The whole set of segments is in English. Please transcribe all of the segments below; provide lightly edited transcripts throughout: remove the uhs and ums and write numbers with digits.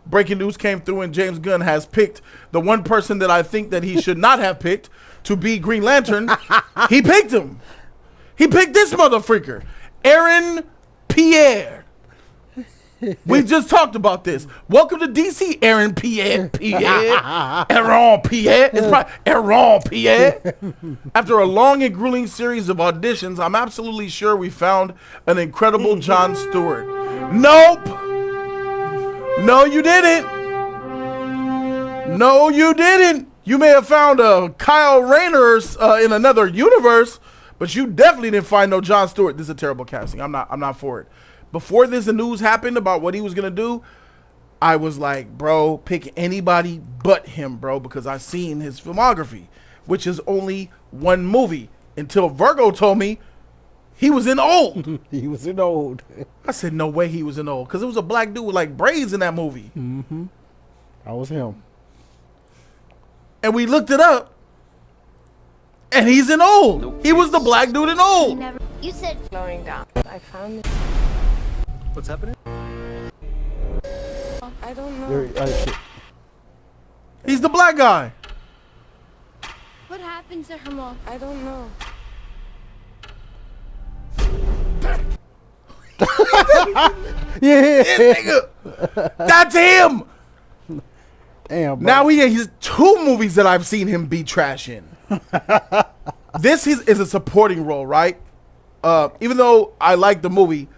breaking news came through, and James Gunn has picked the one person that I think that he should not have picked to be Green Lantern. He picked him. He picked this motherfucker, Aaron Pierre. We just talked about this. Welcome to DC, Aaron Pierre. Aaron Pierre. It's probably Aaron Pierre. After a long and grueling series of auditions, I'm absolutely sure we found an incredible Jon Stewart. Nope. No, you didn't. No, you didn't. You may have found a Kyle Rayner in another universe, but you definitely didn't find no Jon Stewart. This is a terrible casting. I'm not for it. Before this news happened about what he was gonna do, I was like, bro, pick anybody but him, bro, because I seen his filmography, which is only one movie. Until Virgo told me he was in Old. He was in Old. I said, no way he was in Old, because it was a black dude with like braids in that movie. Mm-hmm. That was him. And we looked it up, and he's in Old. He was the black dude in Old. You said slowing down. I found this. What's happening? I don't know. He's the black guy. What happened to her mom? I don't know. Yeah, nigga. That's him. Damn. Bro. Now he's 2 movies that I've seen him be trash in. This is a supporting role, right? Even though I like the movie,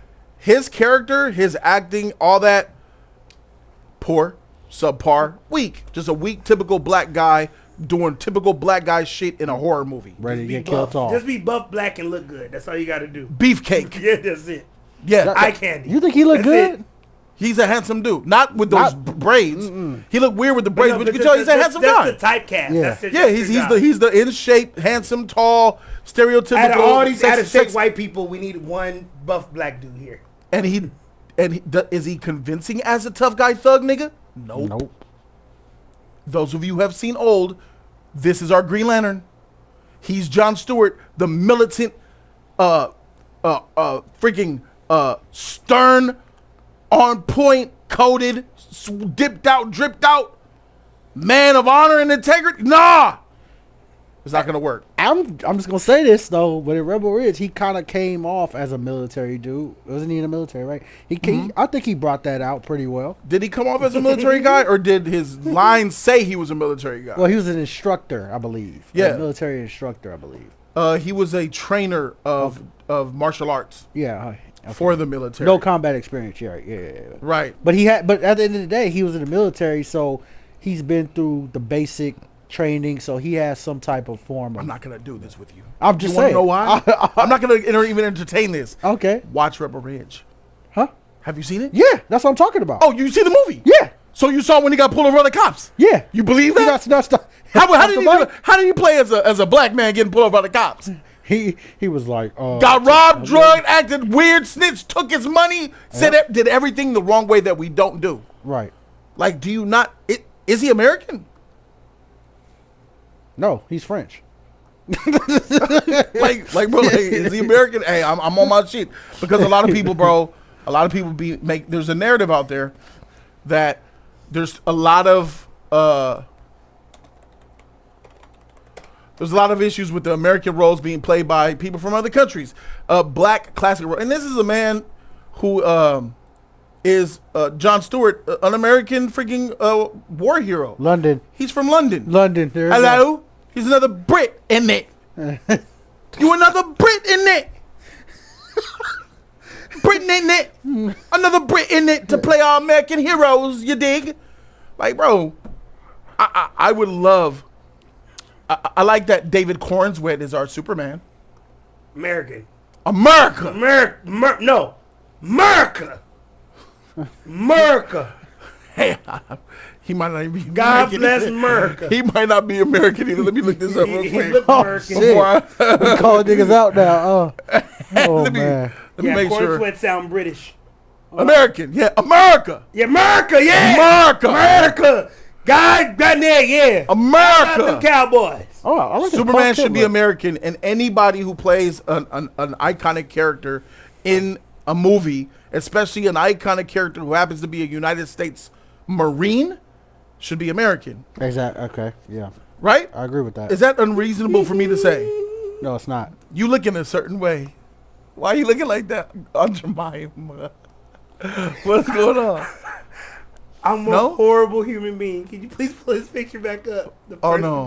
his character, his acting, all that, poor, subpar, weak. Just a weak, typical black guy doing typical black guy shit in a horror movie. Ready to get killed off. Just be buff, black, and look good. That's all you got to do. Beefcake. Yeah, that's it. Yeah. Eye candy. You think he look good? It. He's a handsome dude. Not with those braids. He looked weird with the braids, but you can tell he's a handsome guy. That's the typecast. Yeah, he's the in shape, handsome, tall, stereotypical. Out of all these out of shape sex, white people, we need one buff black dude here. And is he convincing as a tough guy thug nigga? Nope. Those of you who have seen Old, this is our Green Lantern. He's Jon Stewart, the militant, freaking stern, on point, coded, dipped out, dripped out, man of honor and integrity. Nah, it's not gonna work. I'm just gonna say this though, but in Rebel Ridge, he kind of came off as a military dude. Wasn't he in the military, right? I think he brought that out pretty well. Did he come off as a military guy, or did his lines say he was a military guy? Well, he was an instructor, I believe. Yeah, a military instructor, I believe. He was a trainer of martial arts. Yeah. Okay. For the military. No combat experience, yeah. Right. But at the end of the day, he was in the military, so he's been through the basic training, so he has some type of form of... I'm not going to do this with you. I'm just saying. You want to know why? why? I'm not going to even entertain this. Okay. Watch Rebel Ridge. Huh? Have you seen it? Yeah, that's what I'm talking about. Oh, you see the movie? Yeah. So you saw when he got pulled over by the cops? Yeah. You believe that? How did he play as a black man getting pulled over by the cops? He was like, got robbed, drugged, acted weird, snitched, took his money, did everything the wrong way that we don't do. Right. Like, do you not? Is he American? No, he's French. bro, is he American? Hey, I'm on my shit because a lot of people, bro, there's a narrative out there that there's a lot of issues with the American roles being played by people from other countries. Black classic role. And this is a man who is Jon Stewart, an American freaking war hero. London. He's from London. There Hello? He's another Brit in it. You another Brit in it. Britain in it. Another Brit in it to play our American heroes, you dig? Like, bro, I would love... I like that David Cornswet is our Superman. America. Hey, he might not even be God American bless either. America. He might not be American either. Let me look this up real quick. Look American. We calling niggas out now. Man. Let me make sure. Cornsweat sound British. American. Yeah, America. Yeah, America, yeah. America. God, there, yeah. America. Them Cowboys. I like Superman should be American, and anybody who plays an iconic character in a movie, especially an iconic character who happens to be a United States Marine should be American. Exactly. Okay. Yeah. Right? I agree with that. Is that unreasonable for me to say? No, it's not. You looking a certain way. Why are you looking like that, Aunt Jemima? What's going on? I'm a horrible human being. Can you please pull this picture back up? Oh no.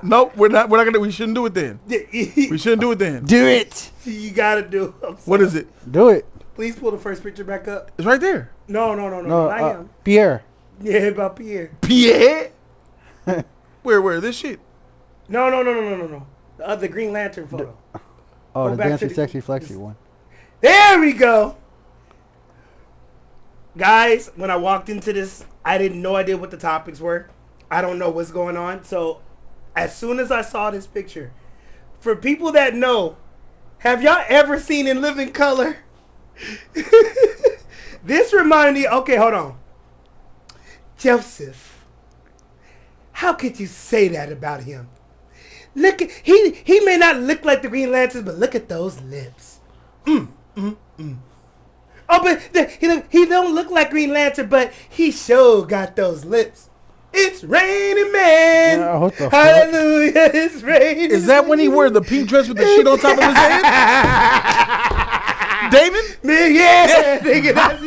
No, we're not gonna. We shouldn't do it then. We shouldn't do it then. Do it. You gotta do it. What is it? Do it. Please pull the first picture back up. It's right there. No, not him. Pierre. Yeah, about Pierre. Pierre? Where? This shit? No. The other Green Lantern photo. Oh, Go the back dancing to sexy flexy one. There we go. Guys, when I walked into this, I didn't know idea what the topics were. I don't know what's going on. So as soon as I saw this picture, for people that know, have y'all ever seen In Living Color? This reminded me, okay, hold on. Joseph, how could you say that about him? Look at, he may not look like the Green Lantern, but look at those lips. Oh, but he don't look like Green Lantern, but he sure got those lips. It's raining, man. Yeah, what the Hallelujah, it's raining. Is that when he wore the pink dress with the shit on top of his head? David? Man, yeah, nigga, that's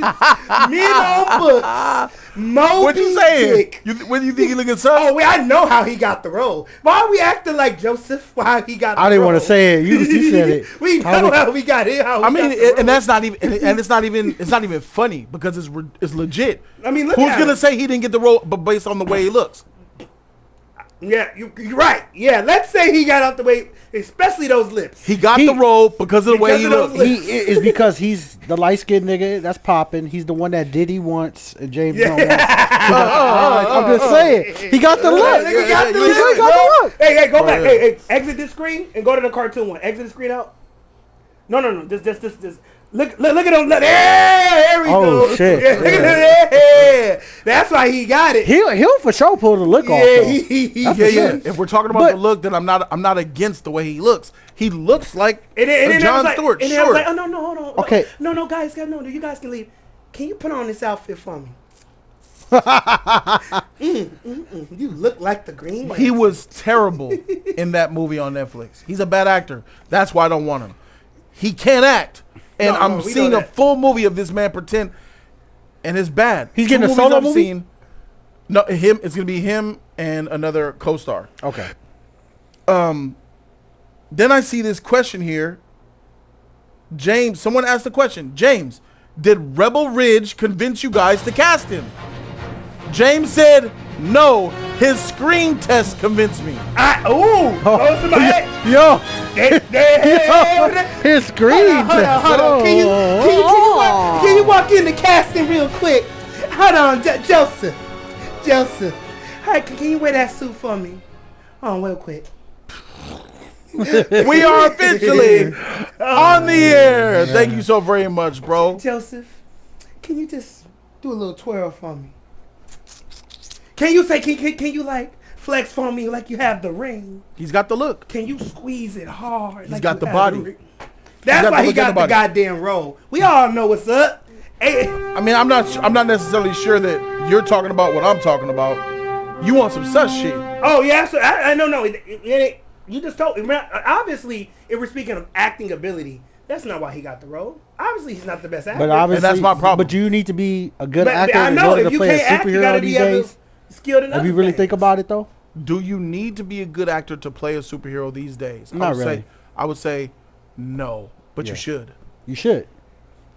me on books. Moby What you saying? Dick. When you think he looking sus? Oh, wait, I know how he got the role. Why are we acting like Joseph? Why he got the role? I didn't want to say it. You said it. We know how we got it. I mean, and that's not even, and it's not even funny because it's legit. I mean, look who's at gonna him. say he didn't get the role, but based on the way he looks? Yeah, you're right. Yeah, let's say he got out the way, especially those lips. He got the role because of the way he Because of looks. those lips. He is because he's the light skinned nigga that's popping. He's the one that Diddy wants and James don't want. I'm just saying. He got the look. Nigga got the He lips, got bro. the look. Hey, go back. Hey, exit this screen and go to the cartoon one. Exit the screen out. No. This. Look at him. There we go. Oh, shit. Yeah, look at him. Yeah. That's why he got it. He'll for sure pull the look off. Yeah, Though. That's Yeah, for yeah. sure. If we're talking about the look, then I'm not against the way he looks. He looks like And then John I was like, Stewart. and then I was Sure. like, oh no, hold on. Okay. No, guys, no, you guys can leave. Can you put on this outfit for me? You look like the Green Lantern. He was terrible in that movie on Netflix. He's a bad actor. That's why I don't want him. He can't act. And No, I'm we seeing know a that. full movie of this man pretend, and it's bad. He's getting a Two solo movies I've movie? seen- No, him. It's gonna be him and another co-star. Okay. Then I see this question here. James, someone asked the question. James, did Rebel Ridge convince you guys to cast him? James said, no, his screen test convinced me. Yo, Hey, his screen. hold on. Can you walk in the casting real quick? Hold on, Joseph. Hi, can you wear that suit for me? Hold on, real quick. We are officially on the air. Thank you so very much, bro. Joseph, can you just do a little twirl for me? Can you say, can you like flex for me like you have the ring? He's got the look. Can you squeeze it hard? He's got you the have body. ring? That's got why the he look and got the the body. goddamn role. We all know what's up. Hey, I mean, I'm not necessarily sure that you're talking about what I'm talking about. You want some sus shit. oh yeah, so I no. You just told. Obviously, if we're speaking of acting ability, that's not why he got the role. Obviously, he's not the best actor. But obviously, that's my problem. But you need to be a good But actor I in know order if to you play a can't act, you superhero gotta these be days. skilled in If other you really things. think about it, though, Do you need to be a good actor to play a superhero these days? Not really. I would say no, but Yeah. you should. you should.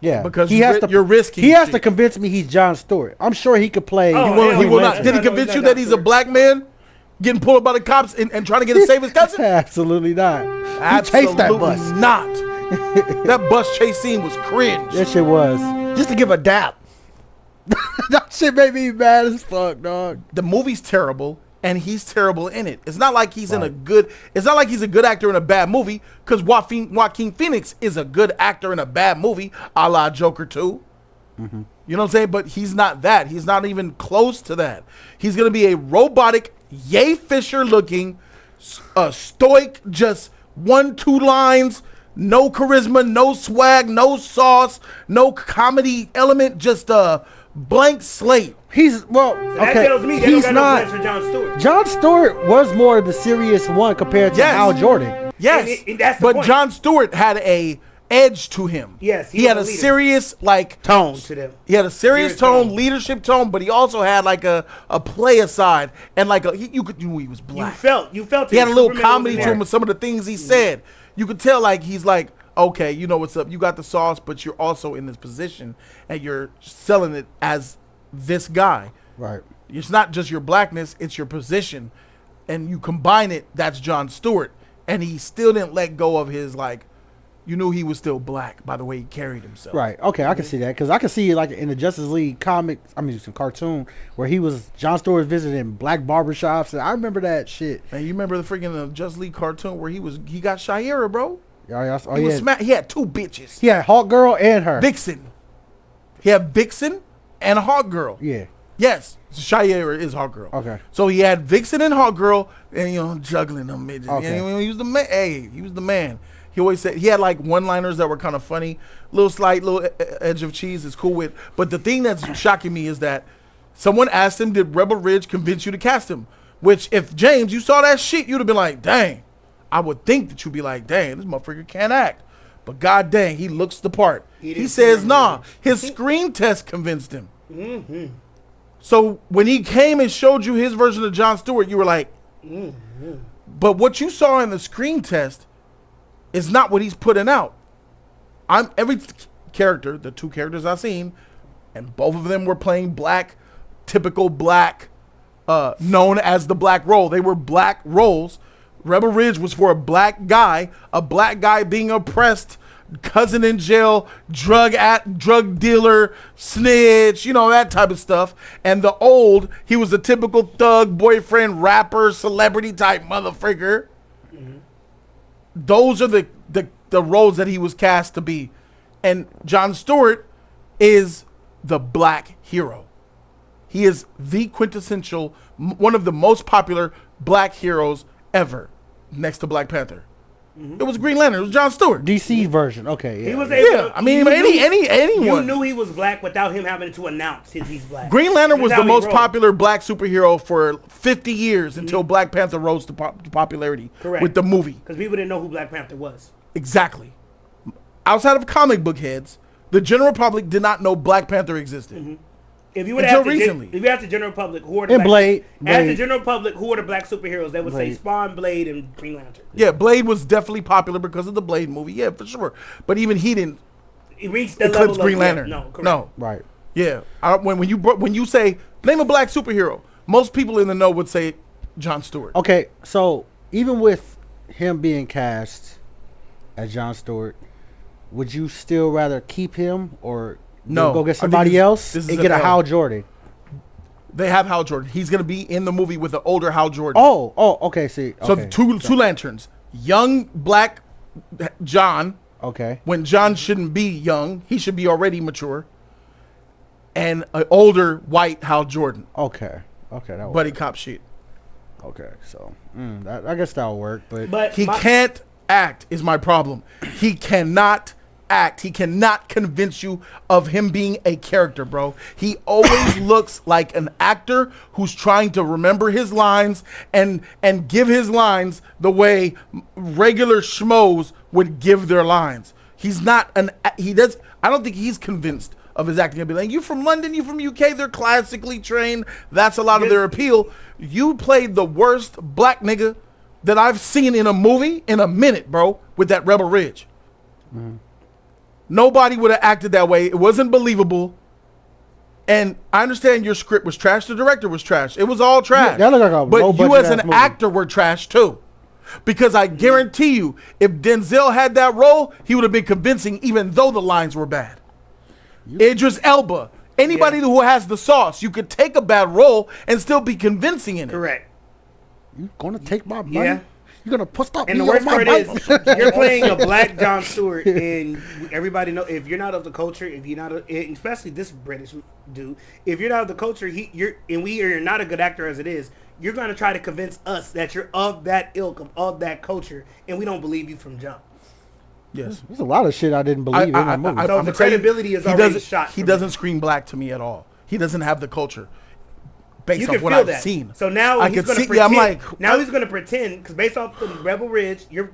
Yeah, Because he you has ri- to. you're risking He has shit. to convince me he's John Stewart. I'm sure he could play. Oh, He will, hell he will no. not. Did he No, convince he's you not that he's a Stewart. black man getting pulled up by the cops and trying to get to save his cousin? Absolutely not. Absolutely He chased that bus. not. That bus chase scene was cringe. That shit was just to give a dap. That shit made me mad as fuck, dog. The movie's terrible, and he's terrible in it. It's not like he's in a good. It's not like he's a good actor in a bad movie. Because Joaquin Phoenix is a good actor in a bad movie, a la Joker 2. Mm-hmm. You know what I'm saying? But he's not that. He's not even close to that. He's gonna be a robotic, Yay Fisher looking, stoic, just 1-2 lines, no charisma, no swag, no sauce, no comedy element, just a blank slate. He's well. That Okay, tells me they don't he's got no not. plans for Jon Stewart. Jon Stewart was more the serious one compared to Yes. Hal Jordan. Yes, And that's the but point. Jon Stewart had a edge to him. Yes, he he had a was a leader. serious Tone to them. He had a serious Serious tone, tone. leadership tone, but he also had like a play aside and like you could he was You black. felt He had a little Superman comedy was to in him there. with some of the things he said. You could tell like he's like, okay, you know what's up. You got the sauce, but you're also in this position and you're selling it as this guy. Right. It's not just your blackness, it's your position. And you combine it, that's Jon Stewart. And he still didn't let go of his like, you knew he was still black by the way he carried himself. Right. Okay, I can see that because I can see like in the Justice League comic, some cartoon where he was Jon Stewart visiting black barbershops, and I remember that shit. Man, you remember the freaking Just League cartoon where he got Shira, bro? Oh He was yeah. he had two bitches. He had Hawk Girl and her. Vixen. He had Vixen and Hawk Girl. Yeah. Yes, Shira is Hawk Girl. Okay. So he had Vixen and Hawk Girl, and juggling them midgets. Okay. And he was the man. Hey, he was the man. He always said he had like one-liners that were kind of funny, little edge of cheese is cool with. But the thing that's shocking me is that someone asked him, "Did Rebel Ridge convince you to cast him?" Which, if James, you saw that shit, you'd have been like, "Dang." I would think that you'd be like, "Dang, this motherfucker can't act." But god dang, he looks the part. He He didn't says, see "Nah." Ridge. His screen test convinced him. So when he came and showed you his version of Jon Stewart, you were like, but what you saw in the screen test is not what he's putting out. Every character, the two characters I've seen, and both of them were playing black, typical black, known as the black role. They were black roles. Rebel Ridge was for a black guy being oppressed, cousin in jail, drug dealer, snitch, that type of stuff. And the old, he was a typical thug, boyfriend, rapper, celebrity type motherfucker. Those are the roles that he was cast to be. And Jon Stewart is the black hero. He is the quintessential, one of the most popular black heroes ever, next to Black Panther. It was Green Lantern. It was Jon Stewart. DC version. Okay. Yeah. He was able Yeah, to, I mean, you anyone. knew he was black without him having to announce he's black. Green Lantern was That's the how he most rolled. popular black superhero for 50 years until Black Panther rose to popularity Correct. with the movie. Because people didn't know who Black Panther was. Exactly. Outside of comic book heads, the general public did not know Black Panther existed. If you would Until ask the recently. if you ask the general public who are the And black, Blade. ask the general public who are the black superheroes, they would say Blade. Spawn, Blade, and Green Lantern. Yeah, Blade was definitely popular because of the Blade movie. Yeah, for sure. But even he didn't He reached the eclipse level Green of Lantern. No, correct. No. Right. Yeah. When you say name a black superhero, most people in the know would say Jon Stewart. Okay. So even with him being cast as Jon Stewart, would you still rather keep him or No, go I get think somebody this else is and a get a L. Hal Jordan? They have Hal Jordan. He's gonna be in the movie with the older Hal Jordan. Oh. Okay. See. So Okay. two lanterns. Young black John, Okay. when John shouldn't be young, he should be already mature. And an older white Hal Jordan, Okay. That buddy cop shit. Okay. So I guess that'll work. But He can't act is my problem. He cannot act. He cannot convince you of him being a character, bro. He always looks like an actor who's trying to remember his lines and give his lines the way regular schmoes would give their lines. He's not I don't think he's convinced of his acting. He'll be like, you from London, you from UK, they're classically trained. That's a lot of their appeal. You played the worst black nigga that I've seen in a movie in a minute, bro, with that Rebel Ridge. Nobody would have acted that way. It wasn't believable. And I understand your script was trash. The director was trash. It was all trash. that looked like a but you low-budget as an ass movie. actor were trash too. Because I guarantee you, if Denzel had that role, he would have been convincing even though the lines were bad. Idris Elba. Anybody who has the sauce, you could take a bad role and still be convincing in it. Correct. you gonna take my money? Yeah. You're gonna put stop And me the worst on my part bike? is, you're playing a black Jon Stewart, and everybody know if you're not of the culture, if you're not, especially this British dude, if you're not of the culture, you're not a good actor as it is. You're gonna try to convince us that you're of that ilk, of that culture, and we don't believe you from jump. Yes. There's a lot of shit I didn't believe in that movie. So the credibility is already shot He for doesn't scream black to me at all. He doesn't have the culture. Based You off can what feel I've that. seen. So now I he's could going to see. pretend. Yeah, I'm like, now he's going to pretend because based off the Rebel Ridge, you're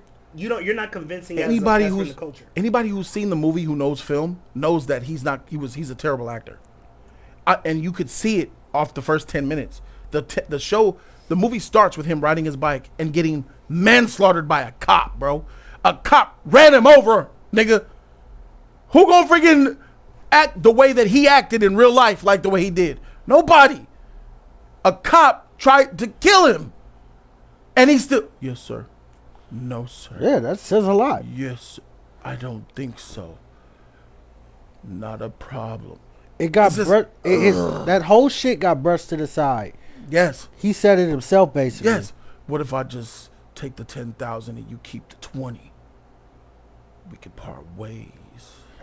not convincing anybody as from who's the culture. anybody who's seen the movie who knows film knows that he's a terrible actor. And you could see it off the first 10 minutes. The movie starts with him riding his bike and getting manslaughtered by a cop, bro. A cop ran him over, nigga. Who gonna freaking act the way that he acted in real life like the way he did? Nobody. A cop tried to kill him. And he still, yes, sir. No, sir. Yeah, that says a lot. Yes, I don't think so. Not a problem. It got It's just- that whole shit got brushed to the side. Yes. He said it himself, basically. Yes. What if I just take the 10,000 and you keep the 20? We could part ways.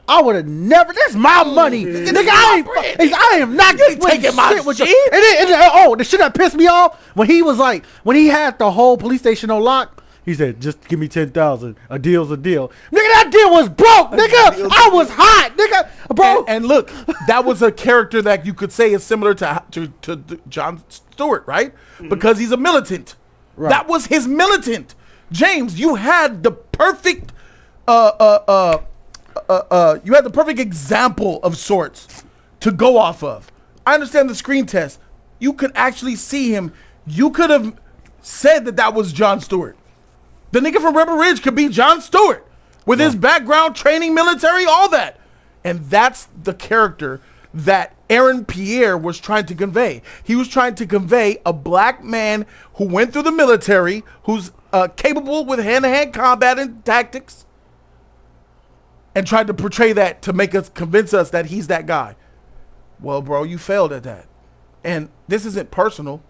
I would have never. That's my money, nigga. I am not taking my shit with shit. you. And the shit that pissed me off when he was like, when he had the whole police station on lock. He said, "Just give me 10,000. A deal's a deal." Nigga, that deal was broke, nigga. I was hot, nigga, bro. And look, that was a character that you could say is similar to John Stewart, right? Because he's a militant. Right. That was his militant. James, you had the perfect example of sorts to go off of. I understand the screen test. You could actually see him. You could have said that was John Stewart. The nigga from Rebel Ridge could be John Stewart with his background, training, military, all that. And that's the character that Aaron Pierre was trying to convey. He was trying to convey a black man who went through the military, who's capable with hand-to-hand combat and tactics, and tried to portray that to convince us that he's that guy. Well, bro, you failed at that. And this isn't personal.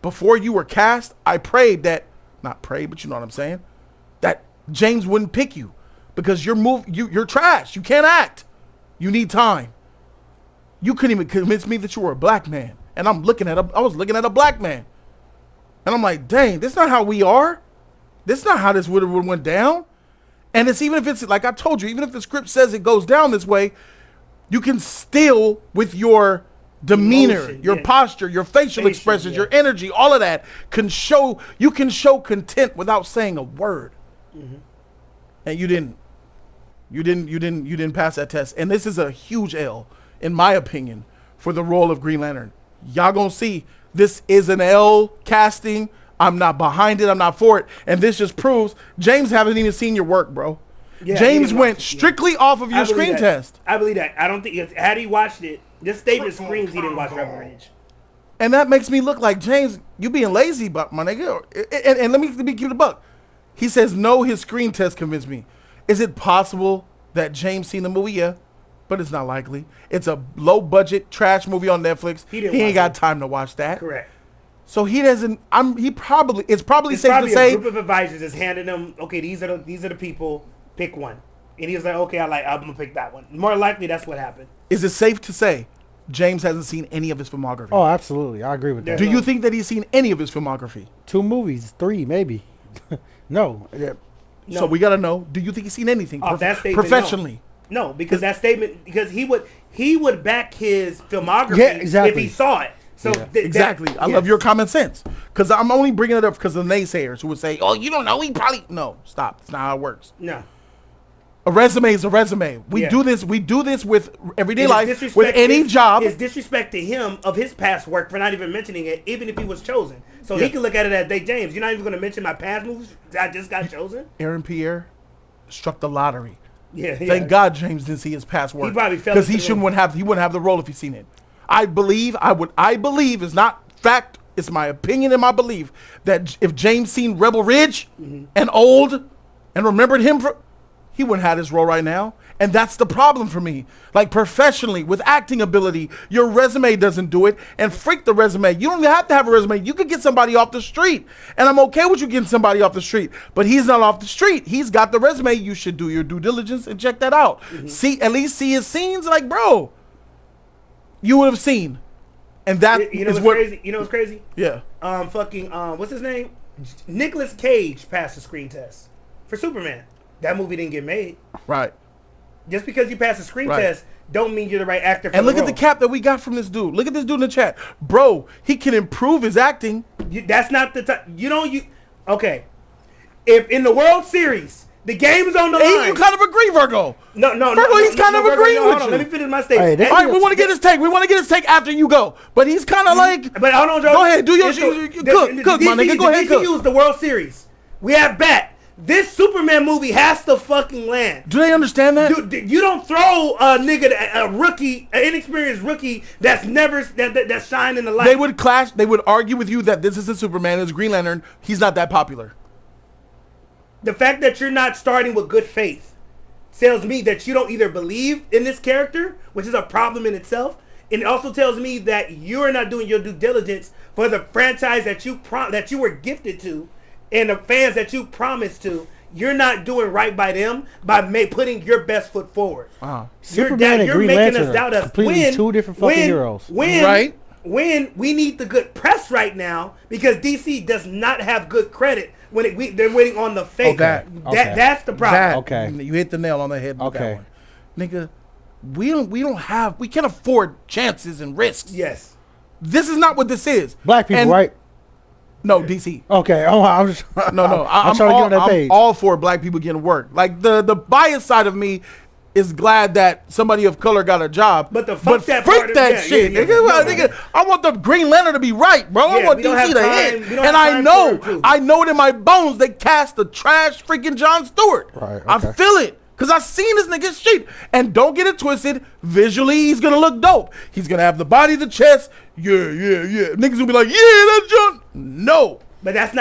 Before you were cast, I prayed that, not prayed, but you know what I'm saying, that James wouldn't pick you because you're trash. You can't act. You need time. You couldn't even convince me that you were a black man. And I was looking at a black man. And I'm like, dang, this is not how we are. This is not how this would have went down. And even if it's, like I told you, even if the script says it goes down this way, you can still, with your demeanor, Emotion, your posture, your facial expressions, your energy, all of that you can show content without saying a word. Mm-hmm. And you didn't pass that test. And this is a huge L, in my opinion, for the role of Green Lantern. Y'all gonna see this is an L casting. I'm not behind it. I'm not for it. And this just proves James haven't even seen your work, bro. Yeah, James went strictly off of your screen test. I believe that. I don't think, had he watched it, this statement screams he didn't watch Rebel Ridge. And that makes me look like, James, you being lazy, but my nigga. And let me give it a buck. He says, no, his screen test convinced me. Is it possible that James seen the movie? Yeah, but it's not likely. It's a low-budget trash movie on Netflix. He ain't got time to watch that. Correct. So he doesn't. It's probably safe to a say. Group of advisors is handing him, okay, these are the people. Pick one. And he was like, okay, I'm gonna pick that one. More likely, that's what happened. Is it safe to say James hasn't seen any of his filmography? Oh, absolutely. I agree with that. Do you think that he's seen any of his filmography? 2 movies, 3 maybe. No. So we gotta know. Do you think he's seen anything That statement, professionally? No, because that statement, because he would back his filmography if he saw it. So exactly. I love your common sense, because I'm only bringing it up because of the naysayers who would say, "Oh, you don't know. He probably no." Stop. It's not how it works. No. A resume is a resume. We do this with everyday life, with any job. His disrespect to him of his past work for not even mentioning it, even if he was chosen. So he can look at it as, James, you're not even going to mention my past movies? I just got chosen? Aaron Pierre struck the lottery. Yeah. Thank God James didn't see his past work. He probably fell because he wouldn't have the role if he'd seen it. I believe it's not fact. It's my opinion and my belief that if James seen Rebel Ridge and old and remembered him he wouldn't have his role right now. And that's the problem for me. Like, professionally, with acting ability, your resume doesn't do it. And freak the resume. You don't even have to have a resume. You could get somebody off the street. And I'm okay with you getting somebody off the street. But he's not off the street. He's got the resume. You should do your due diligence and check that out. At least see his scenes. Like, bro, you would have seen. And that is what crazy. You know what's crazy? Yeah. What's his name? Nicolas Cage passed the screen test for Superman. That movie didn't get made. Right. Just because you pass a screen test don't mean you're the right actor for And the look at role. the cap that we got from this dude. Look at this dude in the chat. Bro, he can improve his acting. That's not the time. Okay. If in the World Series, the game's on the Hey, line. you kind of agree, Virgo. No, he's kind of Virgo, agreeing hold with on, you. Let me finish my statement. Hey, All right, we want to get his take. We want to get his take after you go. But he's kind of like, But hold on, Joe. Go ahead, do your It's shit. Cook, my nigga. Go ahead, The cook. DCU the World Series. We have bat. This Superman movie has to fucking land. do they understand that? Dude, you don't throw a nigga, a rookie, an inexperienced rookie that's never that's shined in the light. They would clash. They would argue with you that this is a Superman, this is Green Lantern. He's not that popular. The fact that you're not starting with good faith tells me that you don't either believe in this character, which is a problem in itself, and it also tells me that you're not doing your due diligence for the franchise that you were gifted to, and the fans that you promised to. You're not doing right by them by putting your best foot forward. Superman and Green Lantern are us completely two different fucking heroes. When we need the good press right now because DC does not have good credit when they're waiting on the fake. Okay. That's the problem. That, Okay. You hit the nail on the head with Okay. that one. Nigga, we can't afford chances and risks. Yes. This is not what this is. Black people, And- right? No, DC. Okay. Oh, I was. No. I'm trying to get on that page. I'm all for black people getting work. Like the bias side of me is glad that somebody of color got a job. But the fuck that freak part of- that yeah, shit. yeah, Nigga, no, nigga, I want the Green Lantern to be right, bro. I Yeah, want we don't DC have to time- hit. we don't And have I time know, for it, too. I know it in my bones they cast the trash freaking John Stewart. Right, I okay. feel it. Cause I seen this nigga's shit. And don't get it twisted. Visually, he's gonna look dope. He's gonna have the body, the chest. Yeah. Niggas gonna be like, yeah, that's John. No. But that's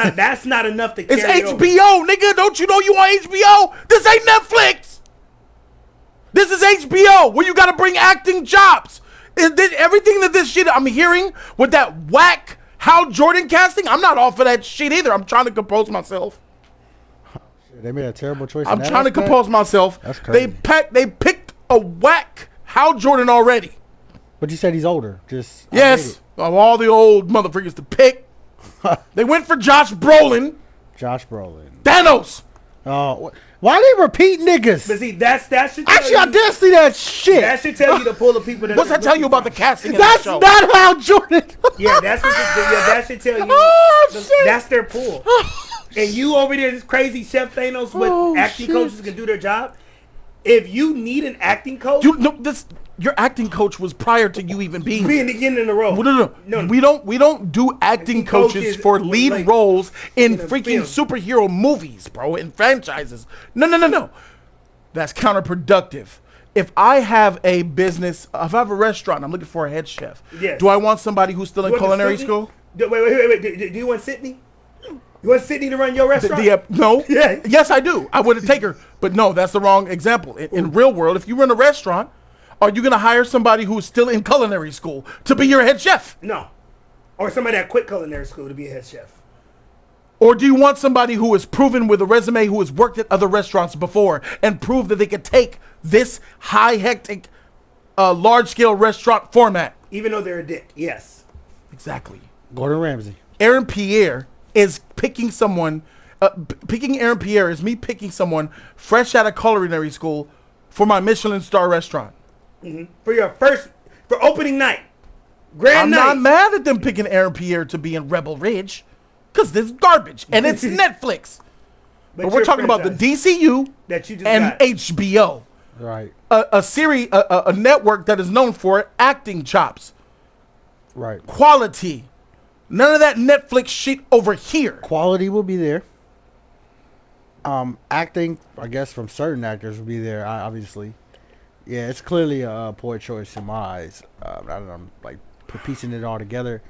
not enough to It's carry over. HBO, nigga. Don't you know you on HBO? This ain't Netflix. This is HBO, where you gotta bring acting chops. Everything that this shit I'm hearing with that whack Hal Jordan casting, I'm not off of that shit either. I'm trying to compose myself. They made a terrible choice. I'm in that trying to aspect. compose myself. That's crazy. They picked a whack Hal Jordan already. But you said he's older. Just Yes, of all the old motherfuckers to pick. They went for Josh Brolin. Josh Brolin. Thanos. Oh, why they repeat niggas? But see, that should tell Actually, I you, did see that shit. that should tell you to pull the people that. What's that tell you about the casting? That's in the show? not how Jordan. Yeah, that should tell you. Oh, shit. That's their pool. And you over there, this crazy Chef Thanos with Oh, acting shit. coaches can do their job. If you need an acting coach, Your acting coach was prior to you even being. be in the beginning in the role. No. We don't do acting coaches for lead like, roles in in a freaking film. superhero movies, bro, in franchises. No. That's counterproductive. If I have a business, if I have a restaurant, I'm looking for a head chef. Yes. Do I want somebody who's still in You want culinary Sydney? school? Wait. Do you want Sydney? You want Sydney to run your restaurant? No. Yeah. Yes, I do. I would take her, but no, that's the wrong example. In real world, if you run a restaurant, are you going to hire somebody who's still in culinary school to be your head chef? No. Or somebody that quit culinary school to be a head chef. Or do you want somebody who is proven with a resume who has worked at other restaurants before and prove that they could take this high hectic, large-scale restaurant format? Even though they're a dick, yes. Exactly. Gordon Ramsay. Aaron Pierre is picking someone, picking Aaron Pierre is me picking someone fresh out of culinary school for my Michelin star restaurant. For opening night. Grand I'm night. not mad at them picking Aaron Pierre to be in Rebel Ridge, because this is garbage and it's Netflix. But we're your talking about the franchise DCU that you just and got. HBO, Right. a series, a network that is known for acting chops, Right. quality. None of that Netflix shit over here. Quality will be there. Acting, I guess, from certain actors will be there. Obviously, yeah, it's clearly a poor choice in my eyes. I don't know, I'm like piecing it all together.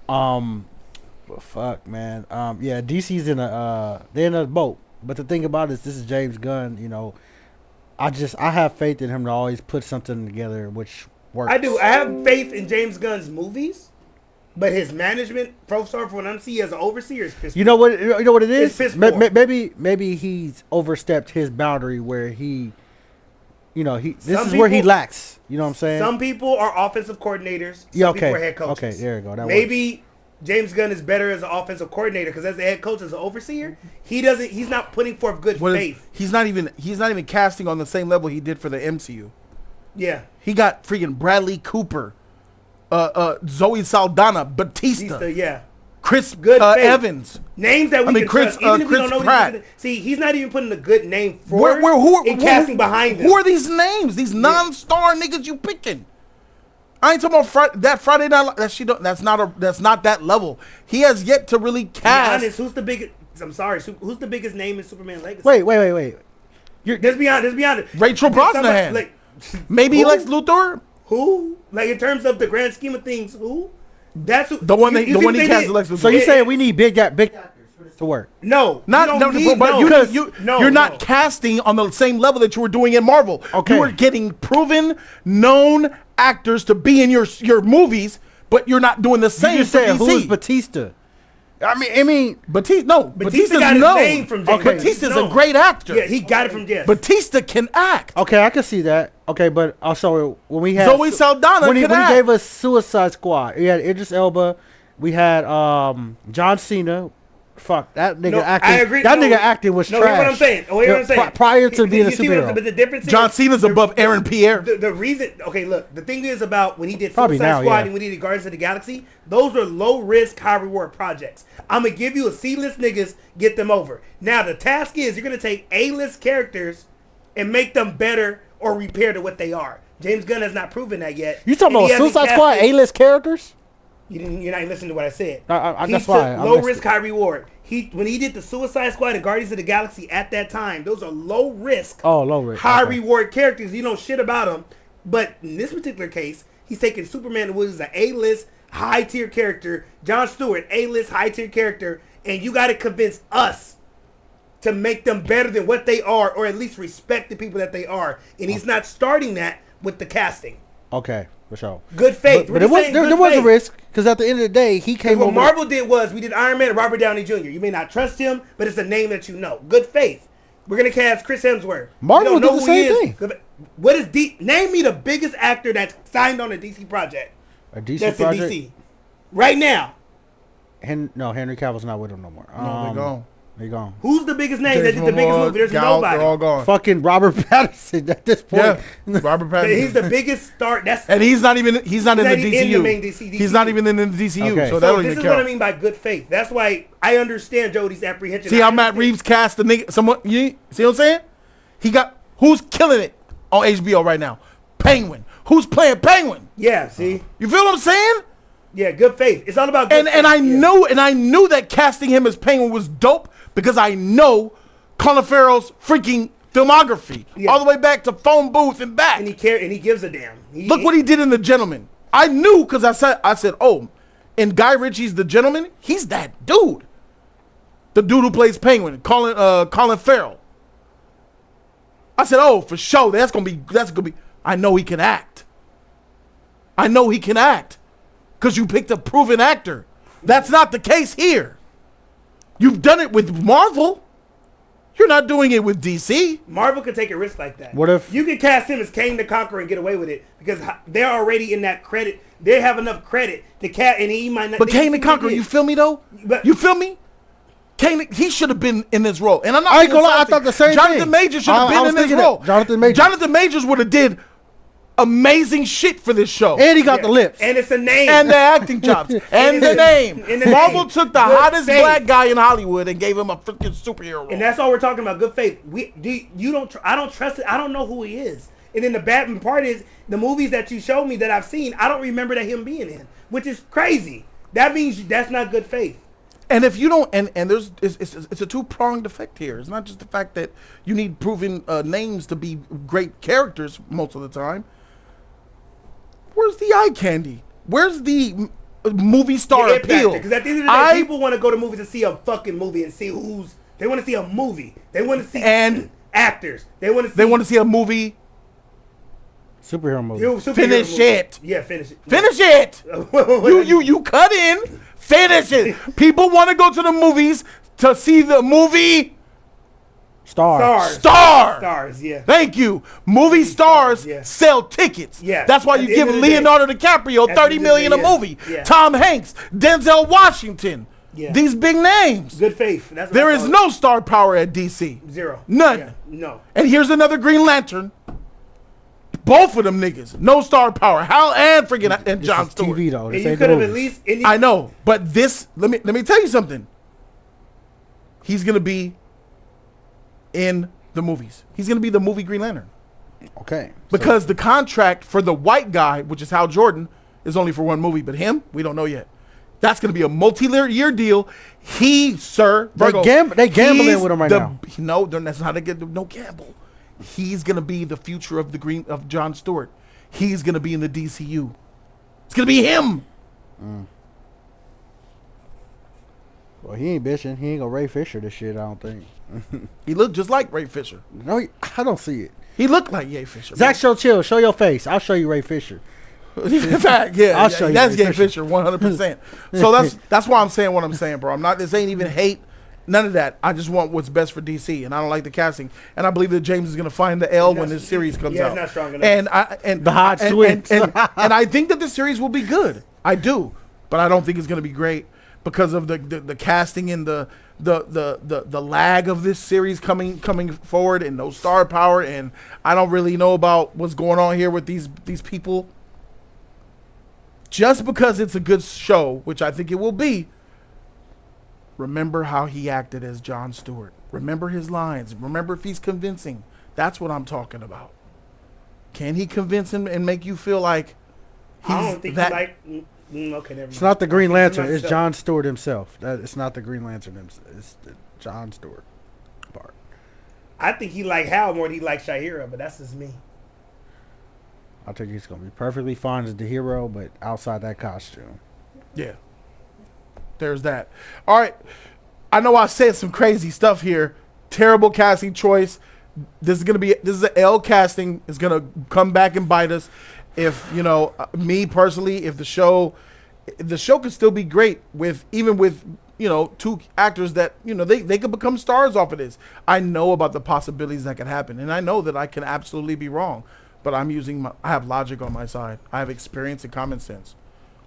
But fuck, man. Yeah, DC's in they're in a boat. But the thing about it is, this is James Gunn. You know, I have faith in him to always put something together which works. I do. I have faith in James Gunn's movies, but his management, so far from what I'm seeing as an overseer, is pissed. You know what? You know what it is? It's piss poor. Maybe he's overstepped his boundary where he, this Some is where he people- lacks. You know what I'm saying? Some people are offensive coordinators. Some Yeah, people okay. are head coaches. Okay, there you go. That Maybe James Gunn is better as an offensive coordinator because as a head coach, as an overseer, he's not putting forth good What is- faith. he's not even casting on the same level he did for the MCU. Yeah. He got freaking Bradley Cooper, Zoe Saldana, Batista, Yeah. Chris Good faith. Evans. Names that we can Chris, trust, even if we Chris don't know Pratt. these. See, he's not even putting a good name for casting behind them. Who are these names? These non-star niggas you picking? I ain't talking about that Friday Night. That's not that level. He has yet to really cast. Be honest, who's the biggest? I'm sorry. Who's the biggest name in Superman Legacy? Wait. Let's be honest. Rachel Brosnahan. Maybe who? Lex Luthor. Who? Like in terms of the grand scheme of things, who? That's who, the one he cast Lex Luthor. So you saying we need big actors for this to work? No, you're not casting on the same level that you were doing in Marvel. Okay. You were getting proven, known actors to be in your movies, but you're not doing the same. You just said who's Batista? I mean, Batista got his name from James. Okay. Batista's a great actor. Yeah, he got it from Jess. Batista can act. Okay, I can see that. Okay, but also when we had Zoe Saldana when he can act. gave us Suicide Squad, we had Idris Elba, we had John Cena. Fuck that nigga acting. I agree. That nigga acting was trash. Here's what I'm saying. Here's what I'm saying. Prior to being a superhero, but the difference is John Cena's above Aaron Pierre. The reason, look, the thing is about when he did Probably Suicide now, Squad yeah. and when he did Guardians of the Galaxy, those are low risk, high reward projects. I'm gonna give you a C-list niggas, get them over. Now the task is you're gonna take A-list characters and make them better or repair to what they are. James Gunn has not proven that yet. You talking about Suicide Squad A-list characters? You're not listening to what I said. That's he took why. low risk, high reward. When he did the Suicide Squad and Guardians of the Galaxy at that time, those are low risk, high reward characters. You know shit about them. But in this particular case, he's taking Superman, who is an A-list, high tier character. Jon Stewart, A-list, high tier character, and you got to convince us to make them better than what they are, or at least respect the people that they are. And he's not starting that with the casting. Okay. For sure. Good faith. But there was a risk because at the end of the day, he came over. What Marvel did was we did Iron Man and Robert Downey Jr. You may not trust him, but it's a name that you know. Good faith. We're gonna cast Chris Hemsworth. Marvel did the same thing. What is Name me the biggest actor that's signed on a DC project. A DC that's project? in DC right now. Henry Cavill's not with him no more. No, they're gone. They gone. Who's the biggest name that did the biggest movie? There's nobody. They're all gone. Fucking Robert Pattinson at this point. Yeah, Robert Pattinson. He's the biggest star. And he's not in the DCU. In the main DC. He's not even in the DCU. Okay. So that don't this even is count. what I mean by good faith. That's why I understand Jody's apprehension. See how Matt Reeves cast the nigga? You see what I'm saying? He got who's killing it on HBO right now? Penguin. Who's playing Penguin? Yeah. See. You feel what I'm saying? Yeah. Good faith. It's all about good faith. And I knew that casting him as Penguin was dope because I know Colin Farrell's freaking filmography all the way back to Phone Booth and back. And he gives a damn. Look what he did in The Gentleman. I knew because I said, oh, in Guy Ritchie's The Gentleman, he's that dude. The dude who plays Penguin, Colin Farrell. I said, oh, for sure, that's gonna be. I know he can act. Because you picked a proven actor. That's not the case here. You've done it with Marvel. You're not doing it with DC. Marvel could take a risk like that. What if you could cast him as Kang the Conqueror and get away with it because they're already in that credit. They have enough credit to cast, and he might not. But Kang the Conqueror, you feel me though? You feel me? Kang, he should have been in this role, and I'm not. I ain't gonna lie, I thought the same thing. Jonathan Majors should have been in this role. Jonathan Majors would have did amazing shit for this show. And he got the lips. And it's a name. And the acting chops. and the name. Marvel took the hottest black guy in Hollywood and gave him a freaking superhero role. And that's all we're talking about. Good faith. I don't trust it. I don't know who he is. And then the bad part is the movies that you showed me that I've seen, I don't remember that him being in, which is crazy. That means that's not good faith. And if you don't, and there's, it's a two-pronged effect here. It's not just the fact that you need proven names to be great characters most of the time. Where's the eye candy? Where's the movie star appeal? Because at the end of the day, people want to go to movies to see a fucking movie and see they want to see a movie. They want to see actors. They want to see a movie. Superhero movie. Finish it. Yeah, finish it. Finish it. you cut in. Finish it. People want to go to the movies to see the movie. Stars, yeah. Thank you. Movie stars sell tickets. Yeah. That's why you give Leonardo DiCaprio $30 million a movie. Yeah. Tom Hanks, Denzel Washington. Yeah. These big names. Good faith. There is no star power at DC. Zero. None. Yeah. No. And here's another Green Lantern. Both of them niggas, no star power. Hal and freaking and This Jon is Stewart. TV though. And This you ain't could have at movies. least. I know, but this. Let me tell you something. He's gonna be in the movies. He's gonna be the movie Green Lantern Okay. because the contract for the white guy, which is Hal Jordan, is only for one movie. But him, we don't know yet. That's gonna be a multi-year deal. He, sir, Virgo, they gambling he's with him right the- now. No, that's not a good. No gamble. He's gonna be the future of of Jon Stewart. He's gonna be in the DCU. It's gonna be him. Well, he ain't bitching. He ain't gonna Ray Fisher this shit. I don't think. He looked just like Ray Fisher. No, I don't see it. He looked like Ye Fisher. Zach, chill. Show your face. I'll show you Ray Fisher. In fact, yeah, I'll show you that's Ray Ye Fisher. Fisher, 100%. So that's why I'm saying what I'm saying, bro. I'm not. This ain't even hate. None of that. I just want what's best for DC, and I don't like the casting. And I believe that James is gonna find the L when this series comes out. He's not strong enough. And The Hodge and, twins. and I think that the series will be good. I do, but I don't think it's gonna be great because of the casting and the lag of this series coming forward and no star power, and I don't really know about what's going on here with these people. Just because it's a good show, which I think it will be, remember how he acted as Jon Stewart. Remember his lines. Remember if he's convincing. That's what I'm talking about. Can he convince him and make you feel like he's I don't think that? he like. Okay, never mind. It's not the Green Lantern. It's myself. Jon Stewart himself. It's not the Green Lantern. It's the Jon Stewart part. I think he like Hal more than he like Shahira, but that's just me. I think he's gonna be perfectly fine as the hero, but outside that costume. Yeah. There's that. All right. I know I said some crazy stuff here. Terrible casting choice. This is an L casting. It's gonna come back and bite us. If me personally, if the show could still be great with two actors that they could become stars off of this. I know about the possibilities that could happen, and I know that I can absolutely be wrong. But I have logic on my side. I have experience and common sense.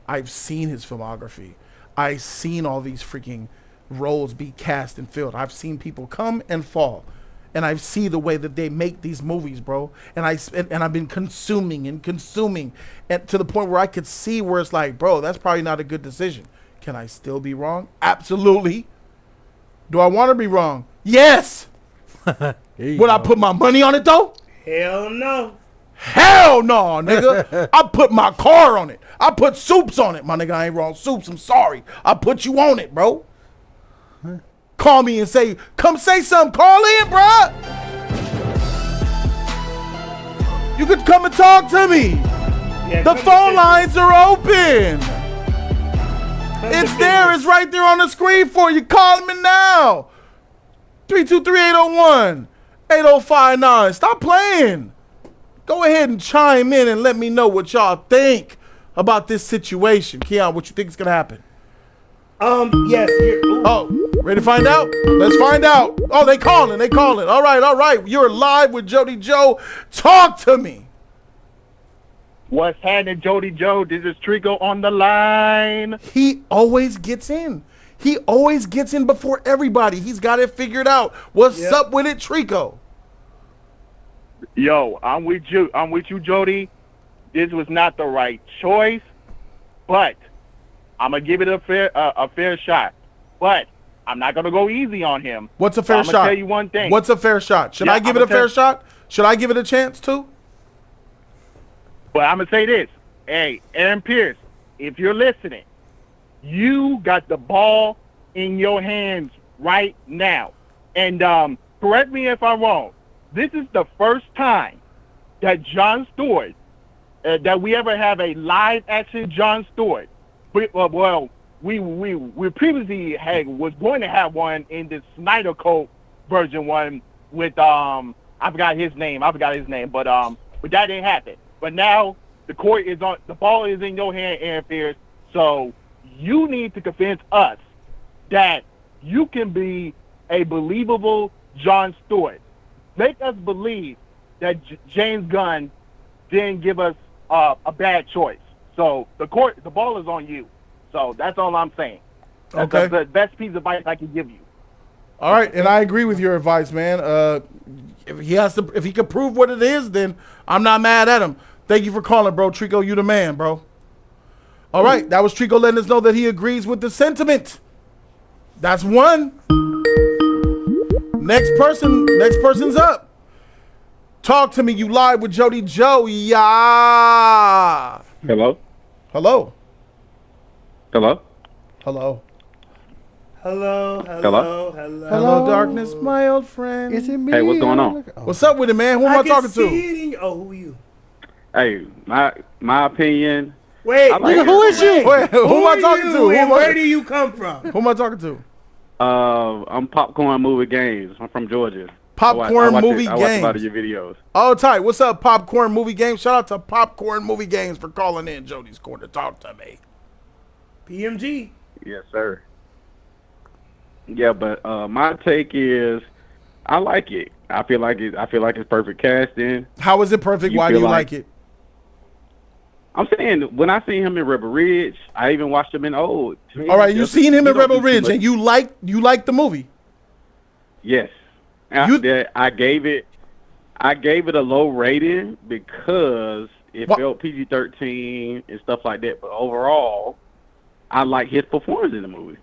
I've seen his filmography. I've seen all these freaking roles be cast and filled. I've seen people come and fall. And I see the way that they make these movies, bro. And I've been consuming and to the point where I could see where it's like, bro, that's probably not a good decision. Can I still be wrong? Absolutely. Do I want to be wrong? Yes. Would I put my money on it though? Hell no. Hell no, nigga. I put my car on it. I put Soups on it. My nigga, I ain't wrong. Soups, I'm sorry. I put you on it, bro. Call me and say, come say something. Call in, bro. You could come and talk to me. Yeah, The come phone to lines are open. Come It's to there. business. It's right there on the screen for you. Call me now. 323-801-8059. Stop playing. Go ahead and chime in and let me know what y'all think about this situation. Keon, what you think is going to happen? Yes. Oh, ready to find out? Let's find out. Oh, they calling. All right. You're live with Jody Joe. Talk to me. What's happening, Jody Joe? This is Trico on the line. He always gets in. He always gets in before everybody. He's got it figured out. What's up with it, Trico? Yo, I'm with you. Jody. This was not the right choice, but I'm gonna give it a fair shot. But I'm not gonna go easy on him. What's a fair I'm shot? gonna tell you one thing. What's a fair shot? Should Yeah, I give I'ma it a fair tell- shot? Should I give it a chance too? But I'm gonna say this. Hey, Aaron Pierce, if you're listening, you got the ball in your hands right now. And correct me if I'm wrong. This is the first time that Jon Stewart, that we ever have a live action Jon Stewart. We previously was going to have one in the Snyder Code version one with I forgot his name, but that didn't happen. But now the ball is in your hand, Aaron Pierce. So you need to convince us that you can be a believable Jon Stewart. Make us believe that James Gunn didn't give us a bad choice. So the ball is on you. So that's all I'm saying. That's the best piece of advice I can give you. All right, and I agree with your advice, man. if he could prove what it is, then I'm not mad at him. Thank you for calling, bro. Trico, you the man, bro. All right, that was Trico letting us know that he agrees with the sentiment. That's one. Next person's up. Talk to me. You live with Jody Joe. Yeah. Hello? Hello. Hello? Hello. Hello, hello, Hello? hello. Hello, darkness, my old friend. Is it me? Hey, what's going on? What's up with it, man? Who am I talking to? Who are you? Hey, my opinion. Wait, I like Nigga, who is you? Wait, who am I talking to? And where do you come from? Who am I talking to? I'm Popcorn Movie Games. I'm from Georgia. Popcorn Movie I watch a lot Games. of your videos. Oh, tight. What's up, Popcorn Movie Games? Shout out to Popcorn Movie Games for calling in Jody's Corner. Talk to me. PMG. Yes, sir. Yeah, but my take is I like it. I feel like it's perfect casting. How is it perfect? Why do feel you like it? I'm saying when I seen him in Rebel Ridge, I even watched him in Old. To me, All right, you seen him in don't Rebel do too Ridge, much. and you like the movie. Yes. I gave it a low rating because it felt PG-13 and stuff like that. But overall, I like his performance in the movie.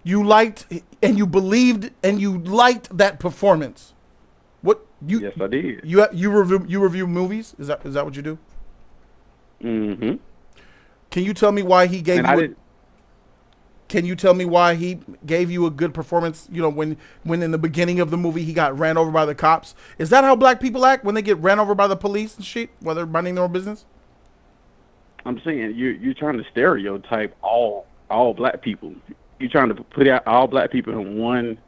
You liked and you believed and you liked that performance. What you? Yes, I did. You review movies? Is that what you do? Mm-hmm. Can you tell me why he gave you? Can you tell me why he gave you a good performance? You know, when in the beginning of the movie he got ran over by the cops. Is that how black people act when they get ran over by the police and shit, while they're minding their own business? I'm saying you're trying to stereotype all black people. You're trying to put out all black people in one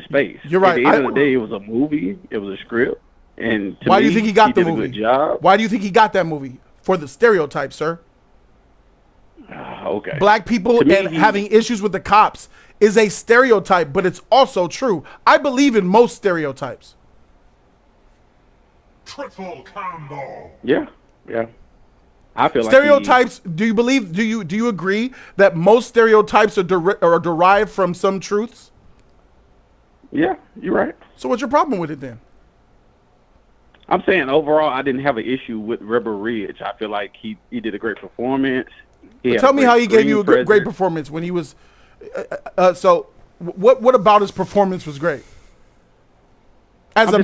space. You're right. At the end of the day, it was a movie. It was a script. And Why do you think he got the did movie? A good job. Why do you think he got that movie? For the stereotype, sir. Okay. Black people and having issues with the cops is a stereotype, but it's also true. I believe in most stereotypes. Triple combo. Yeah. I feel Stereotypes. Do you agree that most stereotypes are derived from some truths? Yeah, you're right. So what's your problem with it then? I'm saying overall, I didn't have an issue with Rebel Ridge. I feel like he did a great performance. Tell me how he gave you a great performance when he was. So, what about his performance was great? As a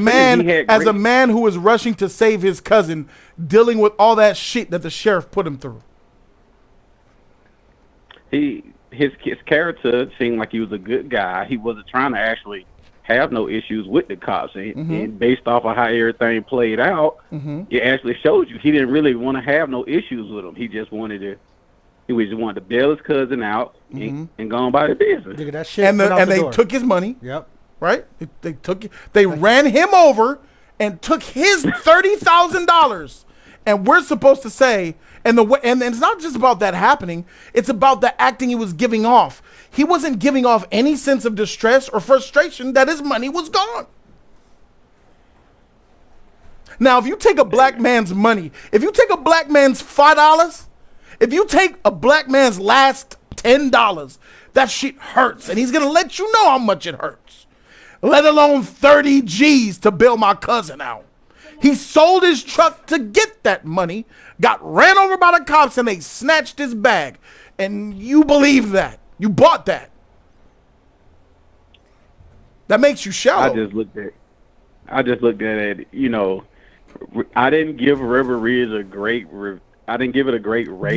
man who was rushing to save his cousin, dealing with all that shit that the sheriff put him through. His character seemed like he was a good guy. He wasn't trying to actually have no issues with the cops, and based off of how everything played out, it actually shows you he didn't really want to have no issues with them. He just wanted to bail his cousin out and go on by the business. Nigga, that shit And they took his money. Yep. Right? They ran him over and took his $30,000. And we're supposed to say, and it's not just about that happening, it's about the acting he was giving off. He wasn't giving off any sense of distress or frustration that his money was gone. Now, if you take a black man's money, if you take a black man's $5, if you take a black man's last $10, that shit hurts. And he's going to let you know how much it hurts. Let alone 30 G's to bail my cousin out. He sold his truck to get that money, got ran over by the cops, and they snatched his bag. And you believe that. You bought that. That makes you shallow. I just looked at it, you know, I didn't give Rebel Ridge a great rating.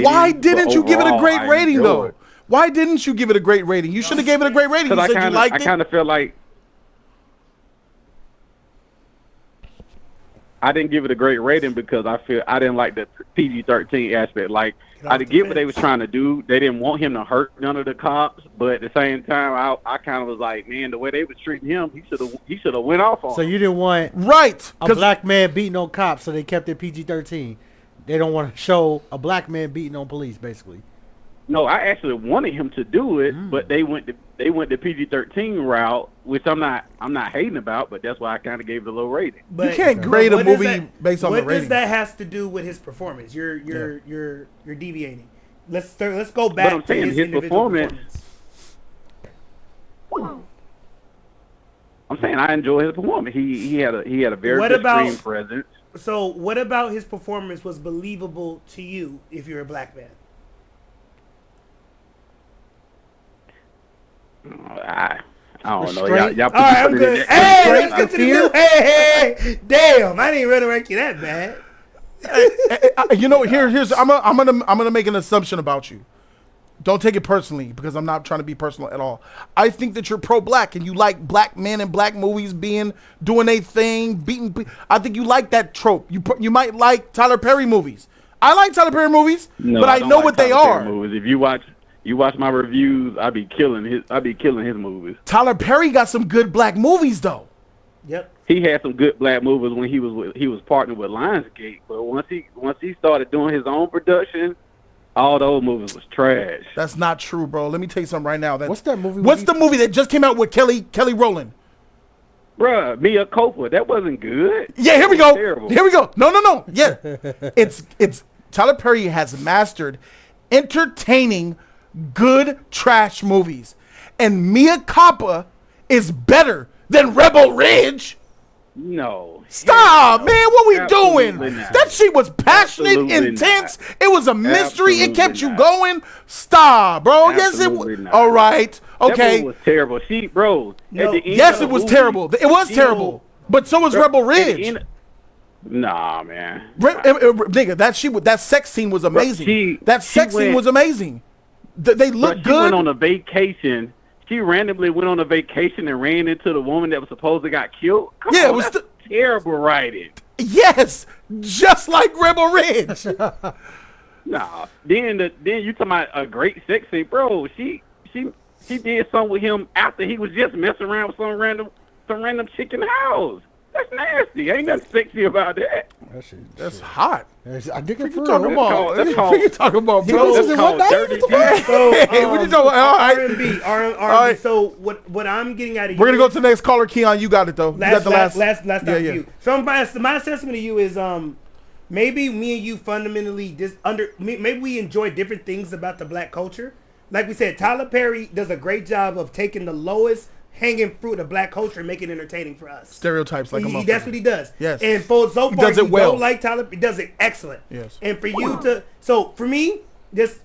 Why didn't you give it a great rating, though? It. Why didn't you give it a great rating? You should have gave it a great rating. You said you liked it. I kind of feel like I didn't give it a great rating because I didn't like the PG-13 aspect. Like, I did get what they was trying to do. They didn't want him to hurt none of the cops, but at the same time, I kind of was like, man, the way they was treating him, he should have went off on. So you didn't want a black man beating on cops, so they kept it PG-13. They don't want to show a black man beating on police, basically. No, I actually wanted him to do it, but they went the PG-13 route, which I'm not hating about, but that's why I kind of gave it a low rating. But you can't grade a movie based on the rating. What does that has to do with his performance? You're deviating. Let's go back. But I'm saying his performance. I'm saying I enjoy his performance. He had a very What good about- screen presence. So, what about his performance was believable to you if you're a black man? I don't know. Straight- Y'all put All right, I'm it in good. there. Hey, Straight let's get to the Pierre? new. Hey, damn! I didn't really rank you that bad. You know, here's I'm gonna make an assumption about you. Don't take it personally because I'm not trying to be personal at all. I think that you're pro-black and you like black men and black movies doing a thing, beating. I think you like that trope. You might like Tyler Perry movies. I like Tyler Perry movies, No, but I don't know like what they Tyler Perry are. Movies. If you watch my reviews, I be killing his movies. Tyler Perry got some good black movies though. Yep. He had some good black movies when he was partnered with Lionsgate, but once he started doing his own production, all those movies was trash. That's not true, bro. Let me tell you something right now. What's that movie? What's the movie that just came out with Kelly Rowland? Bruh, Mia Copa, that wasn't good. Yeah, here we That was go. terrible. Here we go. No. Yeah. it's Tyler Perry has mastered entertaining good trash movies. And Mia Coppa is better than Rebel Ridge. No. Stop, man. What we Absolutely doing? not. That shit was passionate, Absolutely intense. not. It was a mystery. It kept Absolutely you not. going. Stop, bro. Yes, it Absolutely was. not. All right. That Okay. movie was terrible. No. At the end Yes, of it the was movie, terrible. It was you terrible. know, But so was bro, Rebel at the Ridge. end- Nah, man. Nigga, that sex scene was amazing. That sex scene was amazing. They But look she good. went on a vacation. She randomly went on a vacation and ran into the woman that was supposed to got killed. Come Yeah, on, it was that's terrible writing. Yes, just like Rebel Ridge. Nah. Then you talking about a great sex scene, bro. She did something with him after he was just messing around with some random chick in the house. That's nasty. Ain't nothing sexy about that. That's hot. I dig it for What you talking about? That's What called- you talking about, He bro? goes That's to called what night? dirty What the fuck? deeds. So, Hey, what you talking about? All right. R&B. All right. So what I'm getting out of you? We're gonna go to the next caller, Keon. You got it though. You got the last. last Yeah, time yeah. for you. So my assessment of you is maybe me and you fundamentally maybe we enjoy different things about the black culture. Like we said, Tyler Perry does a great job of taking the lowest hanging fruit of black culture and making it entertaining for us. Stereotypes like a motherfucker. That's what he does. Yes. And for so far, does it you well. don't like Tyler. He does it excellent. Yes. And for you to, so for me, this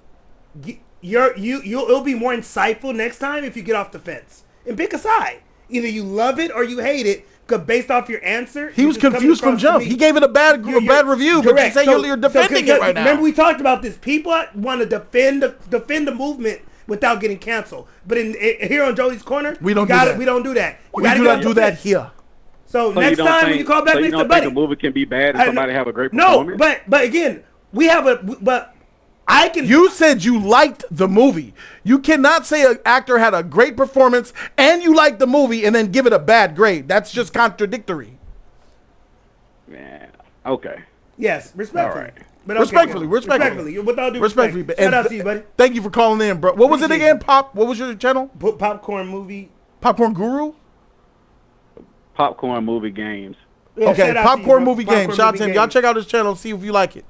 it'll be more insightful next time if you get off the fence and pick a side. Either you love it or you hate it. Because based off your answer, He was confused from jump. He gave it a bad review, but you say you're defending it right now. Remember we talked about this. People want to defend the movement without getting canceled. But here on Jody's Corner, We don't do that. We don't do that. You We gotta do get not off do the that fence. here. So So next don't time think- when you call back so next you to don't Buddy, think a movie can be bad I and somebody know- have a great no, performance? but again, we have but I can. You said you liked the movie. You cannot say an actor had a great performance and you liked the movie and then give it a bad grade. That's just contradictory. Man, okay. Yes, respectfully. All right. But okay, Respectfully. With all due Respectfully. respect. Shout out to you, buddy. Thank you for calling in, bro. What was it Appreciate again? it. Pop? What was your channel? Put Popcorn Movie. Popcorn Guru? Popcorn movie games. Yeah, Okay, shout out to you, Popcorn bro. Movie Game. Popcorn Shout out Movie to him. Game. Y'all check out his channel, see if you like it.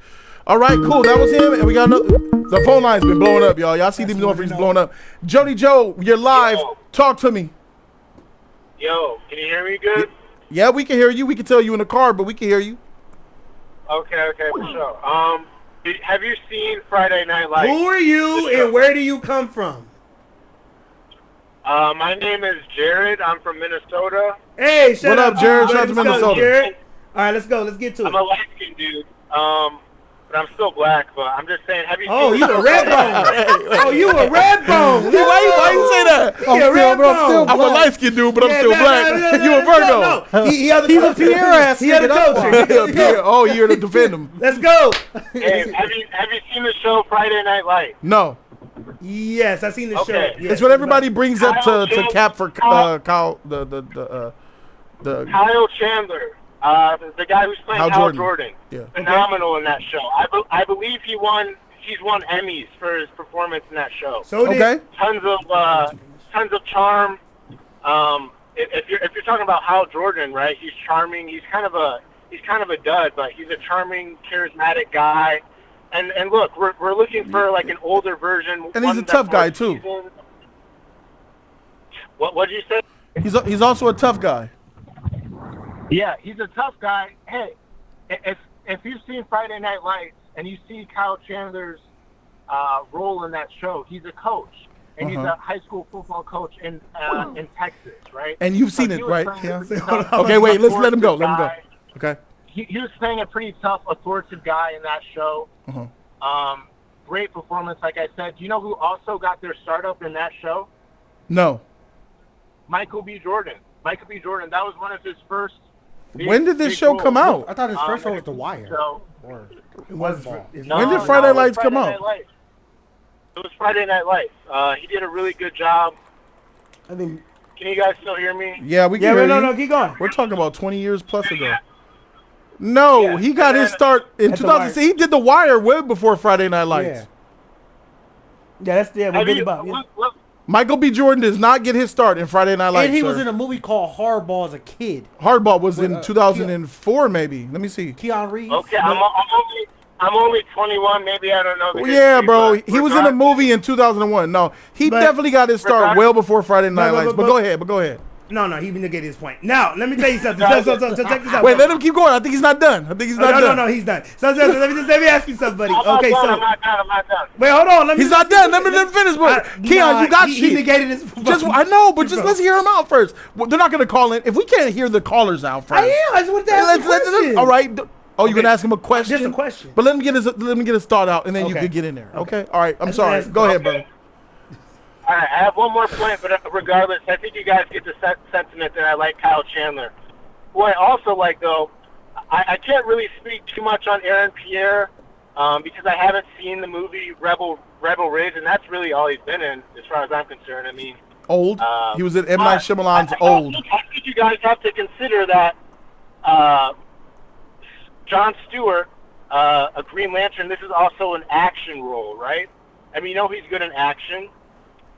All right, cool. That was him, and we got another. The phone line's been blowing up, y'all. Y'all see these notifications blowing up. Jody Joe, you're live. Yo. Talk to me. Yo, can you hear me good? Yeah, we can hear you. We can tell you in the car, but we can hear you. Okay, for sure. Have you seen Friday Night Lights? Who are you and where do you come from? My name is Jared. I'm from Minnesota. Hey, shout What out up, Jared? to you, Shout out to buddy. Let's go, Minnesota. Jared. All right, let's go. Let's get to I'm a it. light-skinned dude. But I'm still black. But I'm just saying, have you Oh, seen you the a show red Friday bone. Oh, you a red bone. Why you say that? Yeah, red bone. I'm a light skinned dude, but I'm still black. You a Virgo. No. He other He's a culture. Pierre ass He other nigga, that's culture. Yeah, Pierre. Oh, you're to defend him. Let's go. Hey, have you seen the show Friday Night Lights? No. Yes, I seen the Okay. show. Yes, It's what everybody brings up Kyle to Chandler- cap for Kyle, the Kyle Chandler, the guy who's playing Hal Hal Jordan. Jordan. Yeah. Phenomenal in that show. I believe he's won Emmys for his performance in that show. So did Okay. Tons of charm. If you're talking about Hal Jordan, right? He's charming. He's kind of a dud, but he's a charming, charismatic guy. And look, we're looking for like an older version. And he's one a tough that's guy, more too. seasoned. What did you say? He's also a tough guy. Yeah, he's a tough guy. Hey, if you've seen Friday Night Lights and you see Kyle Chandler's role in that show, he's a coach. And he's a high school football coach in Texas, right? And you've seen it, right? Yeah. Okay, wait. Let's let him go. Let him go. Okay. He was playing a pretty tough, authoritative guy in that show. Great performance, like I said. Do you know who also got their startup in that show? No. Michael B. Jordan. Michael B. Jordan. That was one of his first. When did this show come out? I thought his first show was The Wire. It was. When did Friday Lights come out? It was Friday Night Lights. He did a really good job. I think. Can you guys still hear me? Yeah, we can hear you. No, keep going. We're talking about 20 years plus ago. No, he got his start in 2006. He did The Wire way before Friday Night Lights. We're good about. Michael B. Jordan does not get his start in Friday Night Lights. And he was in a movie called Hardball as a kid. Hardball was in 2004, maybe. Let me see. Keanu Reeves. Okay, I'm only 21. Maybe I don't know. Yeah, bro. He was in a movie in 2001. No, he definitely got his start well before Friday Night Lights. But go ahead. No, he even get his point. Now, let me tell you something. So check this out. Wait, let him keep going. I think he's not done. No, he's done. So let me ask you something, buddy. I'm not done. Wait, hold on. He's not done. Let me finish. Keon, you got shit. He negated his. I know, but just let's hear him out first. Well, they're not going to call in. If we can't hear the callers out first. I am. I just want to ask a question. All right. Oh, you're gonna ask him a question? Just a question. But let me get his thought out, and then you could get in there. Okay. All right. I'm sorry. Go ahead, brother. All right, I have one more point, but regardless, I think you guys get the sentiment that I like Kyle Chandler. What I also like, though, I can't really speak too much on Aaron Pierre because I haven't seen the movie Rebel Ridge, and that's really all he's been in, as far as I'm concerned. I mean, Old. He was in M. Night Shyamalan's Old. I think you guys have to consider that John Stewart, a Green Lantern, this is also an action role, right? I mean, you know he's good in action.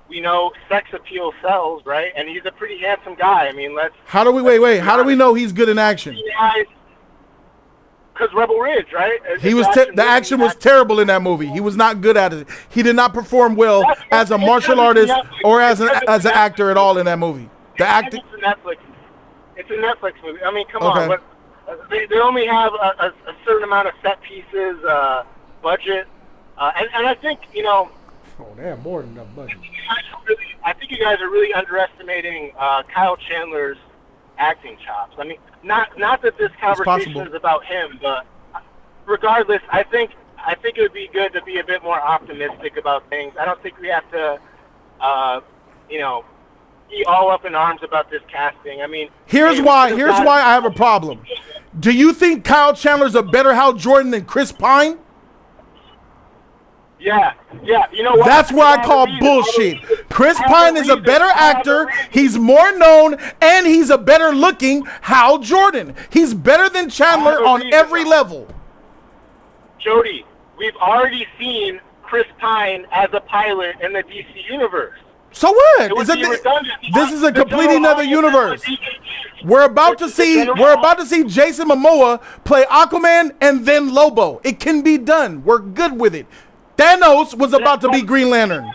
We know sex appeal sells, right? And he's a pretty handsome guy. I mean, How do we How do we know he's good in action? Because Rebel Ridge, right? The action was terrible in that movie. He was not good at it. He did not perform well as a martial artist or as an actor at all in that movie. The acting. It's a Netflix movie. I mean, come on. But they only have a certain amount of set pieces, budget, and I think Oh, they have more than enough budget. I think you guys are really underestimating Kyle Chandler's acting chops. I mean, not that this conversation is about him, but regardless, I think it would be good to be a bit more optimistic about things. I don't think we have to, be all up in arms about this casting. I mean, here's why I have a problem. Do you think Kyle Chandler's a better Hal Jordan than Chris Pine? Yeah. You know what? That's what I call bullshit. Chris Pine is a better actor. He's more known, and he's a better looking Hal Jordan. He's better than Chandler on every level. Jody, we've already seen Chris Pine as a pilot in the DC universe. So what? This is a completely another universe. We're about to see Jason Momoa play Aquaman and then Lobo. It can be done. We're good with it. Thanos was about to be Green Lantern.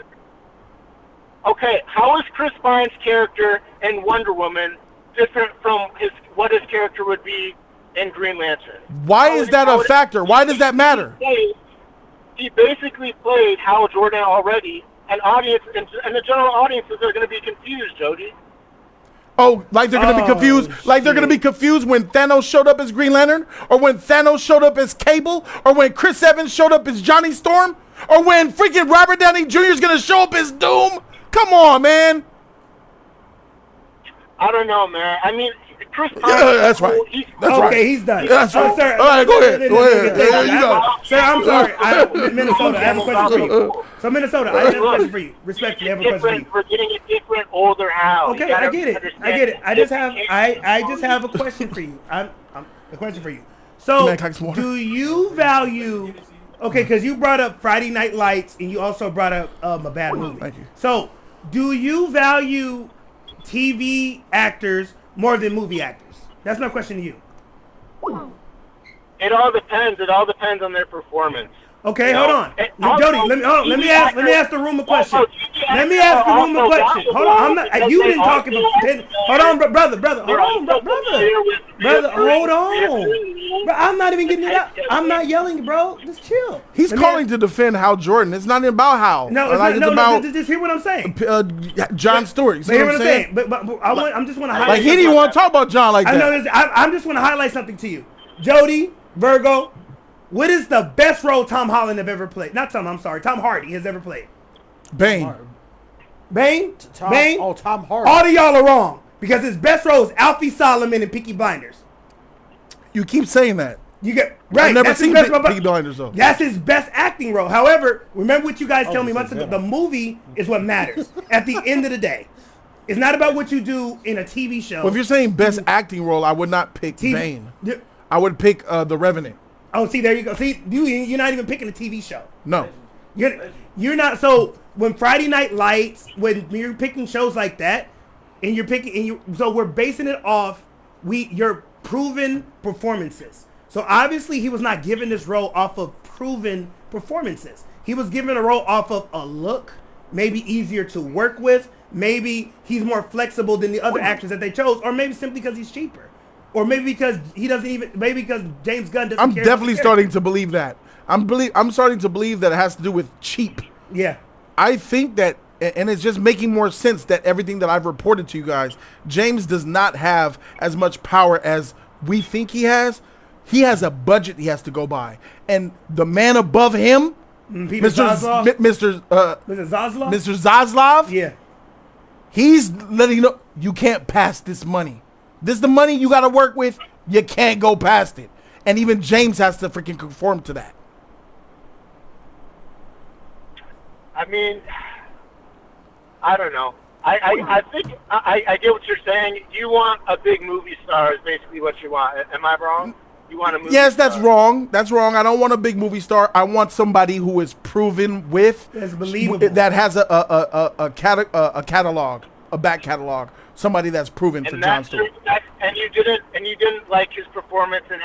Okay, how is Chris Pine's character in Wonder Woman different from what his character would be in Green Lantern? Why is that a factor? Why does that matter? He basically played Hal Jordan already, and the general audiences are going to be confused, Jody. Oh, like they're gonna be confused? Like they're gonna be confused when Thanos showed up as Green Lantern? Or when Thanos showed up as Cable? Or when Chris Evans showed up as Johnny Storm? Or when freaking Robert Downey Jr. is gonna show up as Doom? Come on, man. I don't know, man. I mean, Chris Pine. That's right. That's right. Okay, he's done. That's right. Sir, all right, go ahead. Sir, I'm sorry. Minnesota, I have a question for you. So, Minnesota, I have a question for you. Respectfully, I have a question for you. We're getting a different, older Hal. Okay, I get it. I just have a question for you. A question for you. So, do you value? Okay, because you brought up Friday Night Lights, and you also brought up a bad movie. Thank you. So, do you value TV actors more than movie actors? That's my question to you. It all depends. It all depends on their performance. Okay, hold on. Jody, let me ask the room a question. Let me ask the room a question. Hold on, I'm not. You been talking for 10. Hold on, brother. Hold on, brother. Hold on. Bro, I'm not even getting it out. I'm not yelling, bro. Just chill. He's calling to defend Hal Jordan. It's not about Hal. No, it's not. No, just hear what I'm saying. John Stewart. You see what I'm saying? But I'm just want to highlight. Like he didn't want to talk about John like that. I know this. I'm just want to highlight something to you, Jody, Virgo. What is the best role Tom Holland have ever played? Not Tom. I'm sorry. Tom Hardy has ever played. Bane. Bane? Oh, Tom Hardy. All of y'all are wrong because his best role is Alfie Solomon in Peaky Blinders. You keep saying that. You get right. I've never that's seen his best Peaky Blinders though. That's his best acting role. However, remember what you guys told me months ago. The movie is what matters at the end of the day. It's not about what you do in a TV show. Well, if you're saying best acting role, I would not pick Bane. I would pick The Revenant. Oh, see, there you go. See, you're not even picking a TV show. No. You're not. So when Friday Night Lights, when you're picking shows like that, and you're picking, so we're basing it off your proven performances. So obviously he was not given this role off of proven performances. He was given a role off of a look, maybe easier to work with, maybe he's more flexible than the other actors that they chose, or maybe simply because he's cheaper. Or maybe because maybe because James Gunn doesn't care. I'm definitely starting to believe that. I'm starting to believe that it has to do with cheap. Yeah. I think that, and it's just making more sense that everything that I've reported to you guys, James does not have as much power as we think he has. He has a budget he has to go by. And the man above him, Mr. Zaslav, yeah, he's letting you know, you can't pass this money. This is the money you got to work with. You can't go past it. And even James has to freaking conform to that. I mean, I don't know. I think I get what you're saying. You want a big movie star is basically what you want. Am I wrong? You want a movie Yes, star. that's wrong. That's wrong. I don't want a big movie star. I want somebody who is proven with, that's believable, that has a catalog, a back catalog. Somebody that's proven for John Stewart. And you didn't like his performance in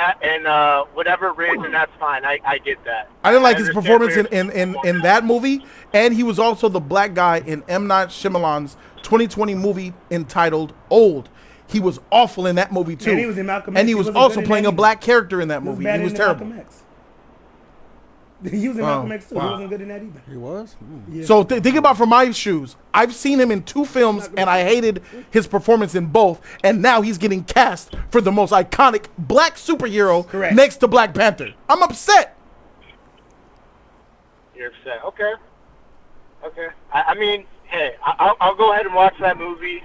whatever Ridge, and that's fine. I get that. I didn't like his performance in that movie, and he was also the black guy in M. Night Shyamalan's 2020 movie entitled Old. He was awful in that movie too. And he was in Malcolm X. And he was also playing a black character in that movie. He was terrible. He was in Malcolm X too. Wow. He wasn't good in that either. He was? Yeah. So think about from my shoes. I've seen him in 2 films, and I hated his performance in both. And now he's getting cast for the most iconic black superhero next to Black Panther. I'm upset. You're upset. Okay. I mean, hey, I'll go ahead and watch that movie.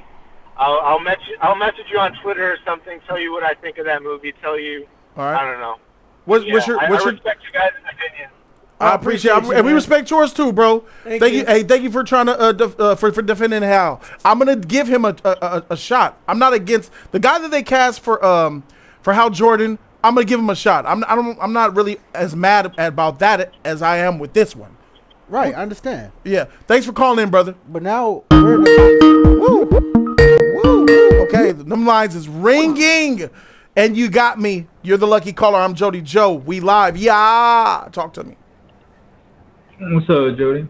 I'll message you on Twitter or something. Tell you what I think of that movie. Tell you. All right. I don't know. What's your? I respect you guys' opinion. I appreciate it. And we respect yours too, bro. Thank you. Hey, thank you for trying to for defending Hal. I'm gonna give him a shot. I'm not against the guy that they cast for Hal Jordan. I'm gonna give him a shot. I'm not really as mad about that as I am with this one. Right, I understand. Yeah. Thanks for calling in, brother. But now we're okay, them lines is ringing. And you got me. You're the lucky caller. I'm Jody Joe. We live. Yeah. Talk to me. What's up, Jody?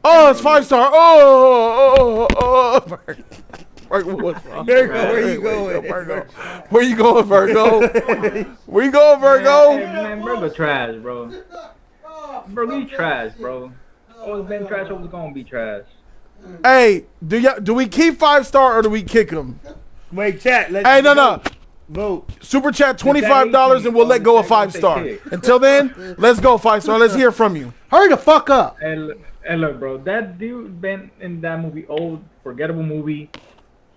Oh, it's 5-star. Oh. Virgo, where you going? Virgo. Where you going, Virgo? Where you going, Virgo? Hey, man, Virgo trash, bro. Virgo, you trash, bro. Always been trash, always gonna be trash. Hey, do we keep 5-star or do we kick him? Wait, chat. Hey, no. Vote. Super chat $25 and we'll let go of 5-star. Until then, let's go 5-star. Let's hear from you. Hurry the fuck up. Hey, look, bro. That dude been in that movie, old, forgettable movie.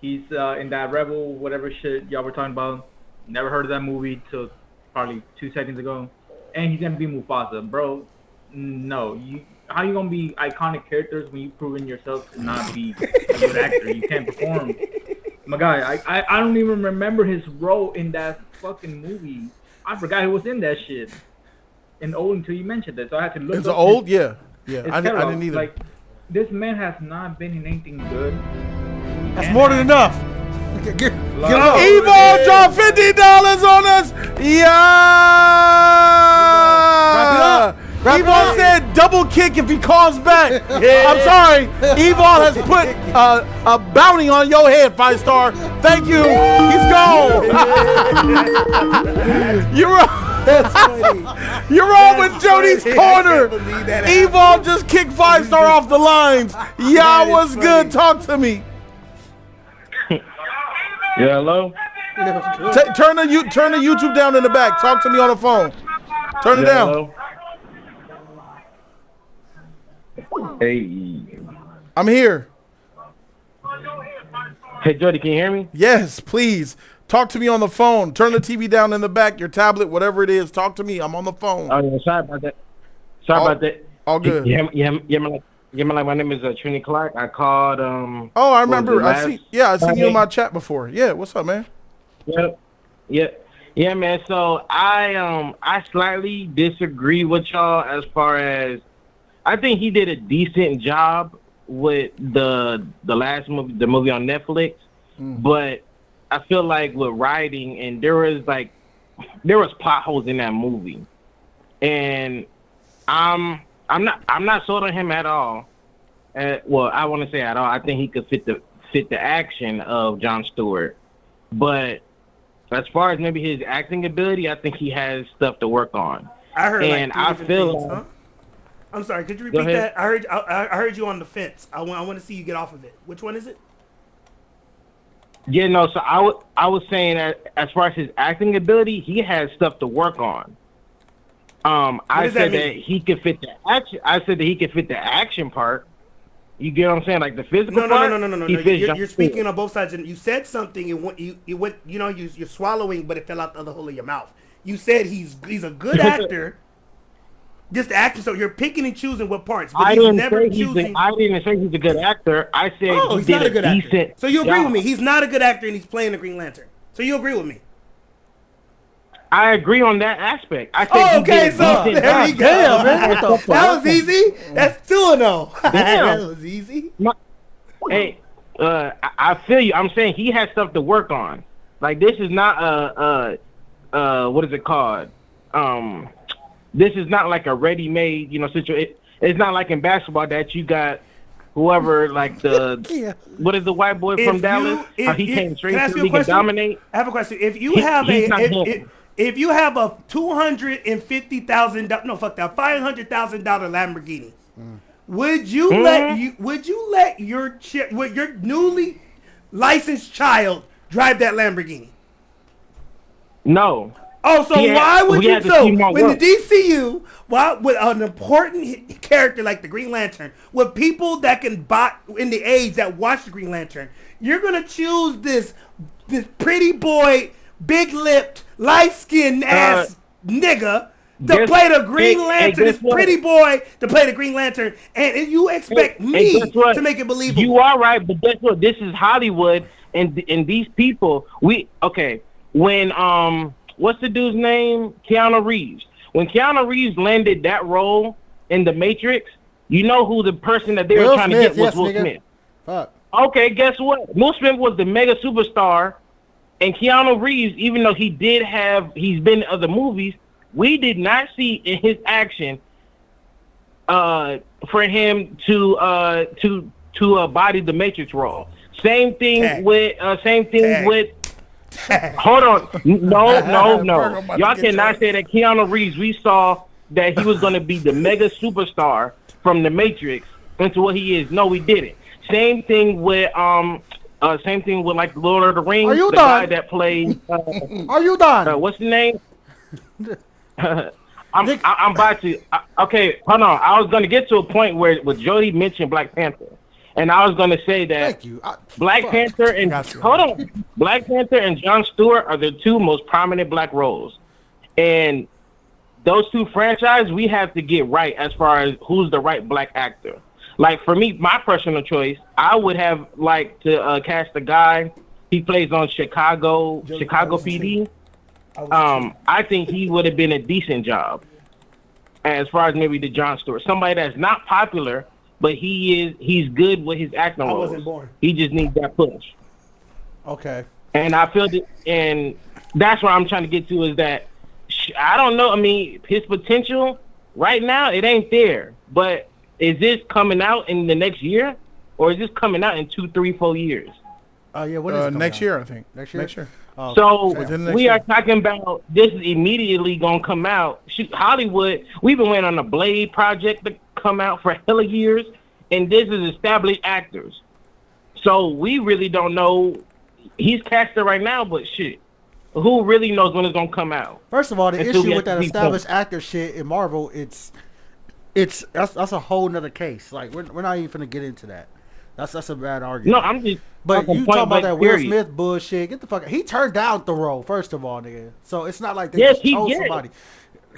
He's in that Rebel, whatever shit y'all were talking about. Never heard of that movie till probably 2 seconds ago. And he's gonna be Mufasa, bro. No, how you gonna be iconic characters when you've proven yourself to not be a good actor? You can't perform. My guy, I don't even remember his role in that fucking movie. I forgot he was in that shit. And Old until you mentioned that, so I had to look. It's Old, yeah. I didn't either. Like, this man has not been in anything good. That's more than enough. Get up. Evo dropped $50 on us. Yeah. Wrap it up. Evo said double kick if he calls back. I'm sorry. Evil has put a bounty on your head, 5-star. Thank you. He's gone. You're That's funny. You're on with Jody's corner. Evil just kicked 5-star off the lines. Yeah, what's good? Talk to me. Yeah, hello? Turn the YouTube down in the back. Talk to me on the phone. Turn it down. Hello? Hey. I'm here. Hey, Jody, can you hear me? Yes, please. Talk to me on the phone. Turn the TV down in the back, your tablet, whatever it is. Talk to me. I'm on the phone. Oh, yeah, sorry about that. Sorry about that. All good. Yeah, my name is Trini Clark. I called. Oh, I remember. I seen you in my chat before. Yeah, what's up, man? Yeah, man. So I slightly disagree with y'all as far as I think he did a decent job with the last movie, the movie on Netflix, but I feel like with writing and there was plot holes in that movie, and I'm not sold on him at all. Well, I want to say at all. I think he could fit the action of Jon Stewart, but as far as maybe his acting ability, I think he has stuff to work on. I heard. And I feel. Things, huh? I'm sorry. Could you repeat that? I heard you on the fence. I want to see you get off of it. Which one is it? Yeah, no. So I was saying that as far as his acting ability, he has stuff to work on. I said that he could fit the action. I said that he could fit the action part. You get what I'm saying? Like the physical part? No. You're speaking on both sides. And you said something. You're swallowing, but it fell out the other hole of your mouth. You said he's a good actor. Just the actor. So you're picking and choosing what parts. But I didn't say he's a good actor. I said he's not a good actor. So you agree with me? He's not a good actor, and he's playing the Green Lantern. So you agree with me? I agree on that aspect. I said okay, so there we go. Damn, man. That was easy. That's 2-0. That was easy. Hey, I feel you. I'm saying he has stuff to work on. Like this is not what is it called? This is not like a ready-made, situation. It's not like in basketball that you got whoever like the what is the white boy from Dallas? How he came straight to the league and dominate. I have a question. If you have if you have a $250,000, $500,000 Lamborghini, would you let your newly licensed child drive that Lamborghini? No. Oh, so why would you? So when the DCU, with an important character like the Green Lantern, with people that can buy in the age that watch the Green Lantern, you're gonna choose this pretty boy, big-lipped, light-skinned ass nigga to play the Green Lantern, this pretty boy to play the Green Lantern, and you expect me to make it believable. You are right, but guess what? This is Hollywood, and these people, when what's the dude's name? Keanu Reeves. When Keanu Reeves landed that role in The Matrix, you know who the person that they were trying to get was Will Smith. Fuck. Okay, guess what? Will Smith was the mega superstar, and Keanu Reeves, even though he's been in other movies, we did not see in his action for him to body the Matrix role. Same thing with. Hold on. No. Y'all cannot say that Keanu Reeves, we saw that he was going to be the mega superstar from The Matrix into what he is. No, we didn't. Same thing with like Lord of the Rings. Are you the done? Guy that played. Are you done? What's the name? I'm about to. Okay, hold on. I was going to get to a point where Jody mentioned Black Panther. And I was going to say that Black Panther and Jon Stewart are the two most prominent black roles. And those two franchises, we have to get right as far as who's the right black actor. Like, for me, my personal choice, I would have liked to cast a guy. He plays on Chicago PD. I think he would have been a decent job as far as maybe the Jon Stewart. Somebody that's not popular, but he's good with his acting roles. I wasn't born. He just needs that push. Okay. And I feel that, and that's what I'm trying to get to is that I don't know. I mean, his potential right now, it ain't there. But is this coming out in the next year, or is this coming out in 2, 3, 4 years? Yeah, when is it next out? year, I think. Next year. So Within the we next are talking about this is immediately gonna come out. Shoot, Hollywood, we've been waiting on the Blade project to come out for hella years, and this is established actors. So we really don't know. He's casted right now, but shit, who really knows when it's gonna come out? First of all, the Until we issue with that actually established actor shit in Marvel, that's a whole nother case. Like we're not even gonna get into that. That's a bad argument. No, I'm just. But you talking about that Will period. Smith bullshit? Get the fuck out. He turned down the role, first of all, nigga. So it's not like they Yes, just he chose did. somebody.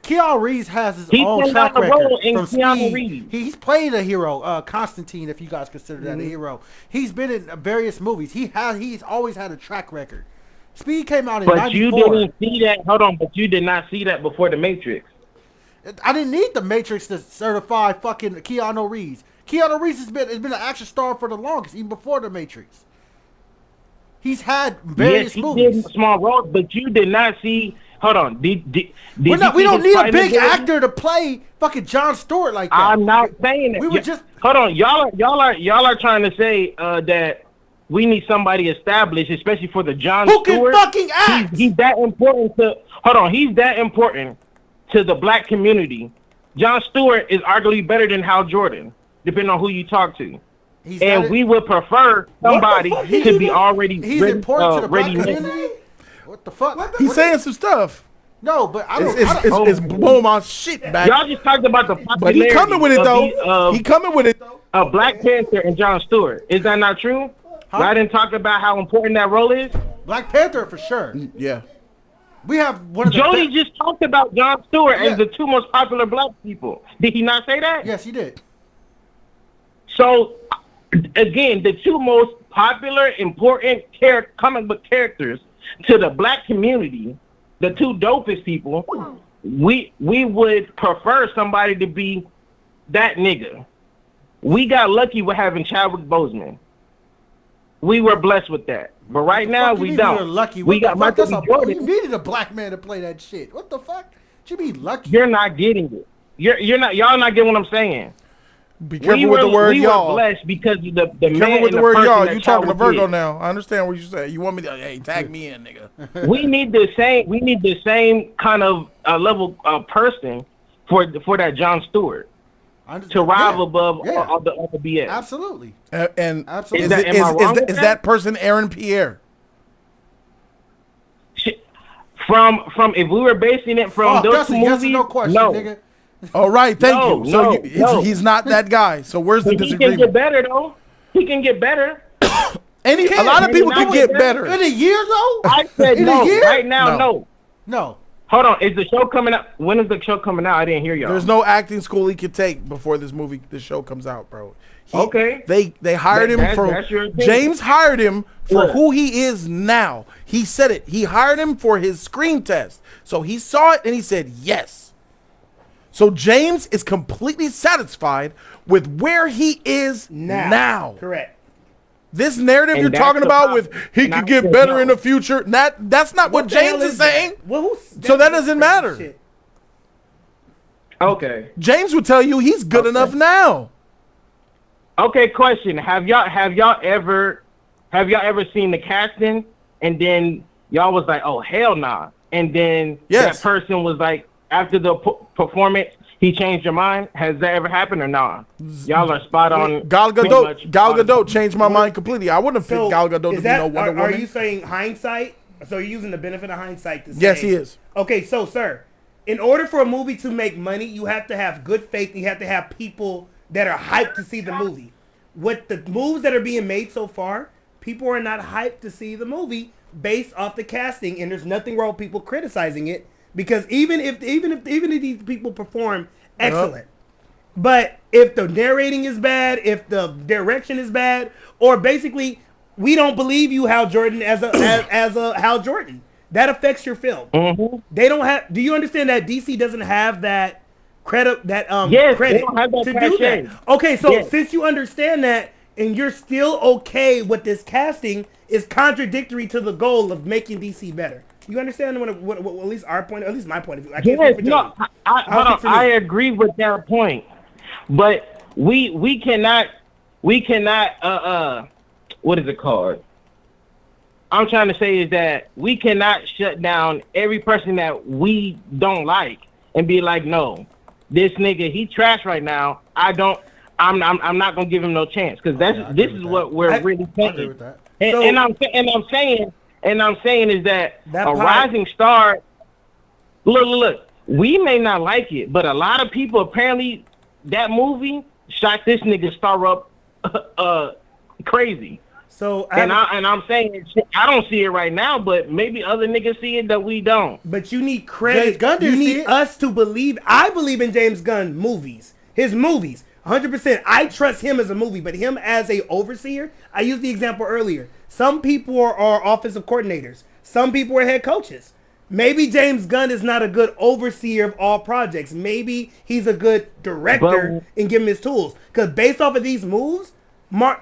Keanu Reeves has his He own turned track down the record role in from Keanu Speed. Reeves. He's played a hero, Constantine, if you guys consider that a hero. He's been in various movies. He's always had a track record. Speed came out in But 94. you didn't see that. Hold on, but you did not see that before the Matrix. I didn't need the Matrix to certify fucking Keanu Reeves. Keanu Reeves has been an action star for the longest, even before the Matrix. He's had various yes, he movies. did small roles, but you did not see. Hold on, did we you see don't his need a fighting big ability? actor to play fucking Jon Stewart like that. I'm not saying that. We were just hold on, y'all are trying to say that we need somebody established, especially for the Jon who Stewart. can fucking act. He's that important to. Hold on, he's that important to the black community. Jon Stewart is arguably better than Hal Jordan, depending on who you talk to. And we would prefer somebody to be already He's ready, important to the black ready made. community. What the fuck? He's saying some stuff. No, but I don't. It's blowing my shit back. Y'all just talked about the popularity. But he coming with it though. He coming with it though. Black Panther and Jon Stewart. Is that not true? Huh? I didn't talk about how important that role is. Black Panther for sure. Yeah. We have one of the Jody just talked about Jon Stewart as the two most popular black people. Did he not say that? Yes, he did. So, again, the two most popular, important comic book characters to the black community, the two dopest people, we would prefer somebody to be that nigga. We got lucky with having Chadwick Boseman. We were blessed with that. But right now, we don't. You're lucky. We got Michael B. Jordan. You needed a black man to play that shit. What the fuck? You mean lucky? You're not getting it. You're not. Y'all not getting what I'm saying. Be careful with the word y'all. We were blessed because of the Be man careful with and the word person y'all. that You talking to Chadwick Virgo is. now. I understand what you say. You want me to, hey, tag me in, nigga. We need the same kind of level person for that Jon Stewart to rival above all the other BS. Absolutely. And Absolutely. is that person Aaron Pierre? From if we were basing it from those that's two a yes or movies, no question, no. nigga. All right, thank you. So no. he's not that guy. So where's the He can disagreement? get better though. He can get better. A lot of people can get better. In a year though? I said In no. a year? Right now, no. No. Hold on. Is the show coming out? When is the show coming out? I didn't hear y'all. There's no acting school he could take before this show comes out, bro. Okay. They hired him for that's your opinion. James hired him for Yeah. who he is now. He said it. He hired him for his screen test. So he saw it and he said yes. So James is completely satisfied with where he is now. Correct. This narrative And you're that's talking the about problem. with he And I could get said better no. in the future. That's not what the hell James is is that? saying. Well, So that doesn't matter. Shit. Okay. James would tell you he's good enough now. Okay. Question: Have y'all ever seen the casting and then y'all was like, oh hell nah, and then Yes. that person was like, after the performance, he changed your mind? Has that ever happened or nah? Y'all are spot on. Gal pretty Gadot, much Gal on- Gadot changed my mind completely. I wouldn't have picked Gal Gadot to is be that, no Wonder are Woman. you saying hindsight? So you're using the benefit of hindsight to say. Yes, he is. Okay, so sir, in order for a movie to make money, you have to have good faith. You have to have people that are hyped to see the movie. With the moves that are being made so far, people are not hyped to see the movie based off the casting, and there's nothing wrong with people criticizing it because even if these people perform excellent, but if the narrating is bad, if the direction is bad, or basically we don't believe you, Hal Jordan, as a Hal Jordan, that affects your film. Mm-hmm. They don't have. Do you understand that DC doesn't have that credit? Yes, credit they don't have that to do cachet. that. Okay, so Yes. since you understand that and you're still okay with this casting, is contradictory to the goal of making DC better. You understand what at least our point, at least my point of view. I can't Yes, speak for no, Jody. hold on. I agree with that point. But we cannot what is it called? I'm trying to say is that we cannot shut down every person that we don't like and be like, no, this nigga, he trash right now. I'm not gonna give him no chance because this is what we're really saying. And I'm saying is that a rising star. Look, we may not like it, but a lot of people apparently that movie shot this nigga star up crazy. So I'm saying I don't see it right now, but maybe other niggas see it that we don't. But you need credit. You need us to believe. I believe in James Gunn movies. His movies, 100%. I trust him as a movie, but him as a overseer. I used the example earlier. Some people are offensive coordinators. Some people are head coaches. Maybe James Gunn is not a good overseer of all projects. Maybe he's a good director and give him his tools. Because based off of these moves,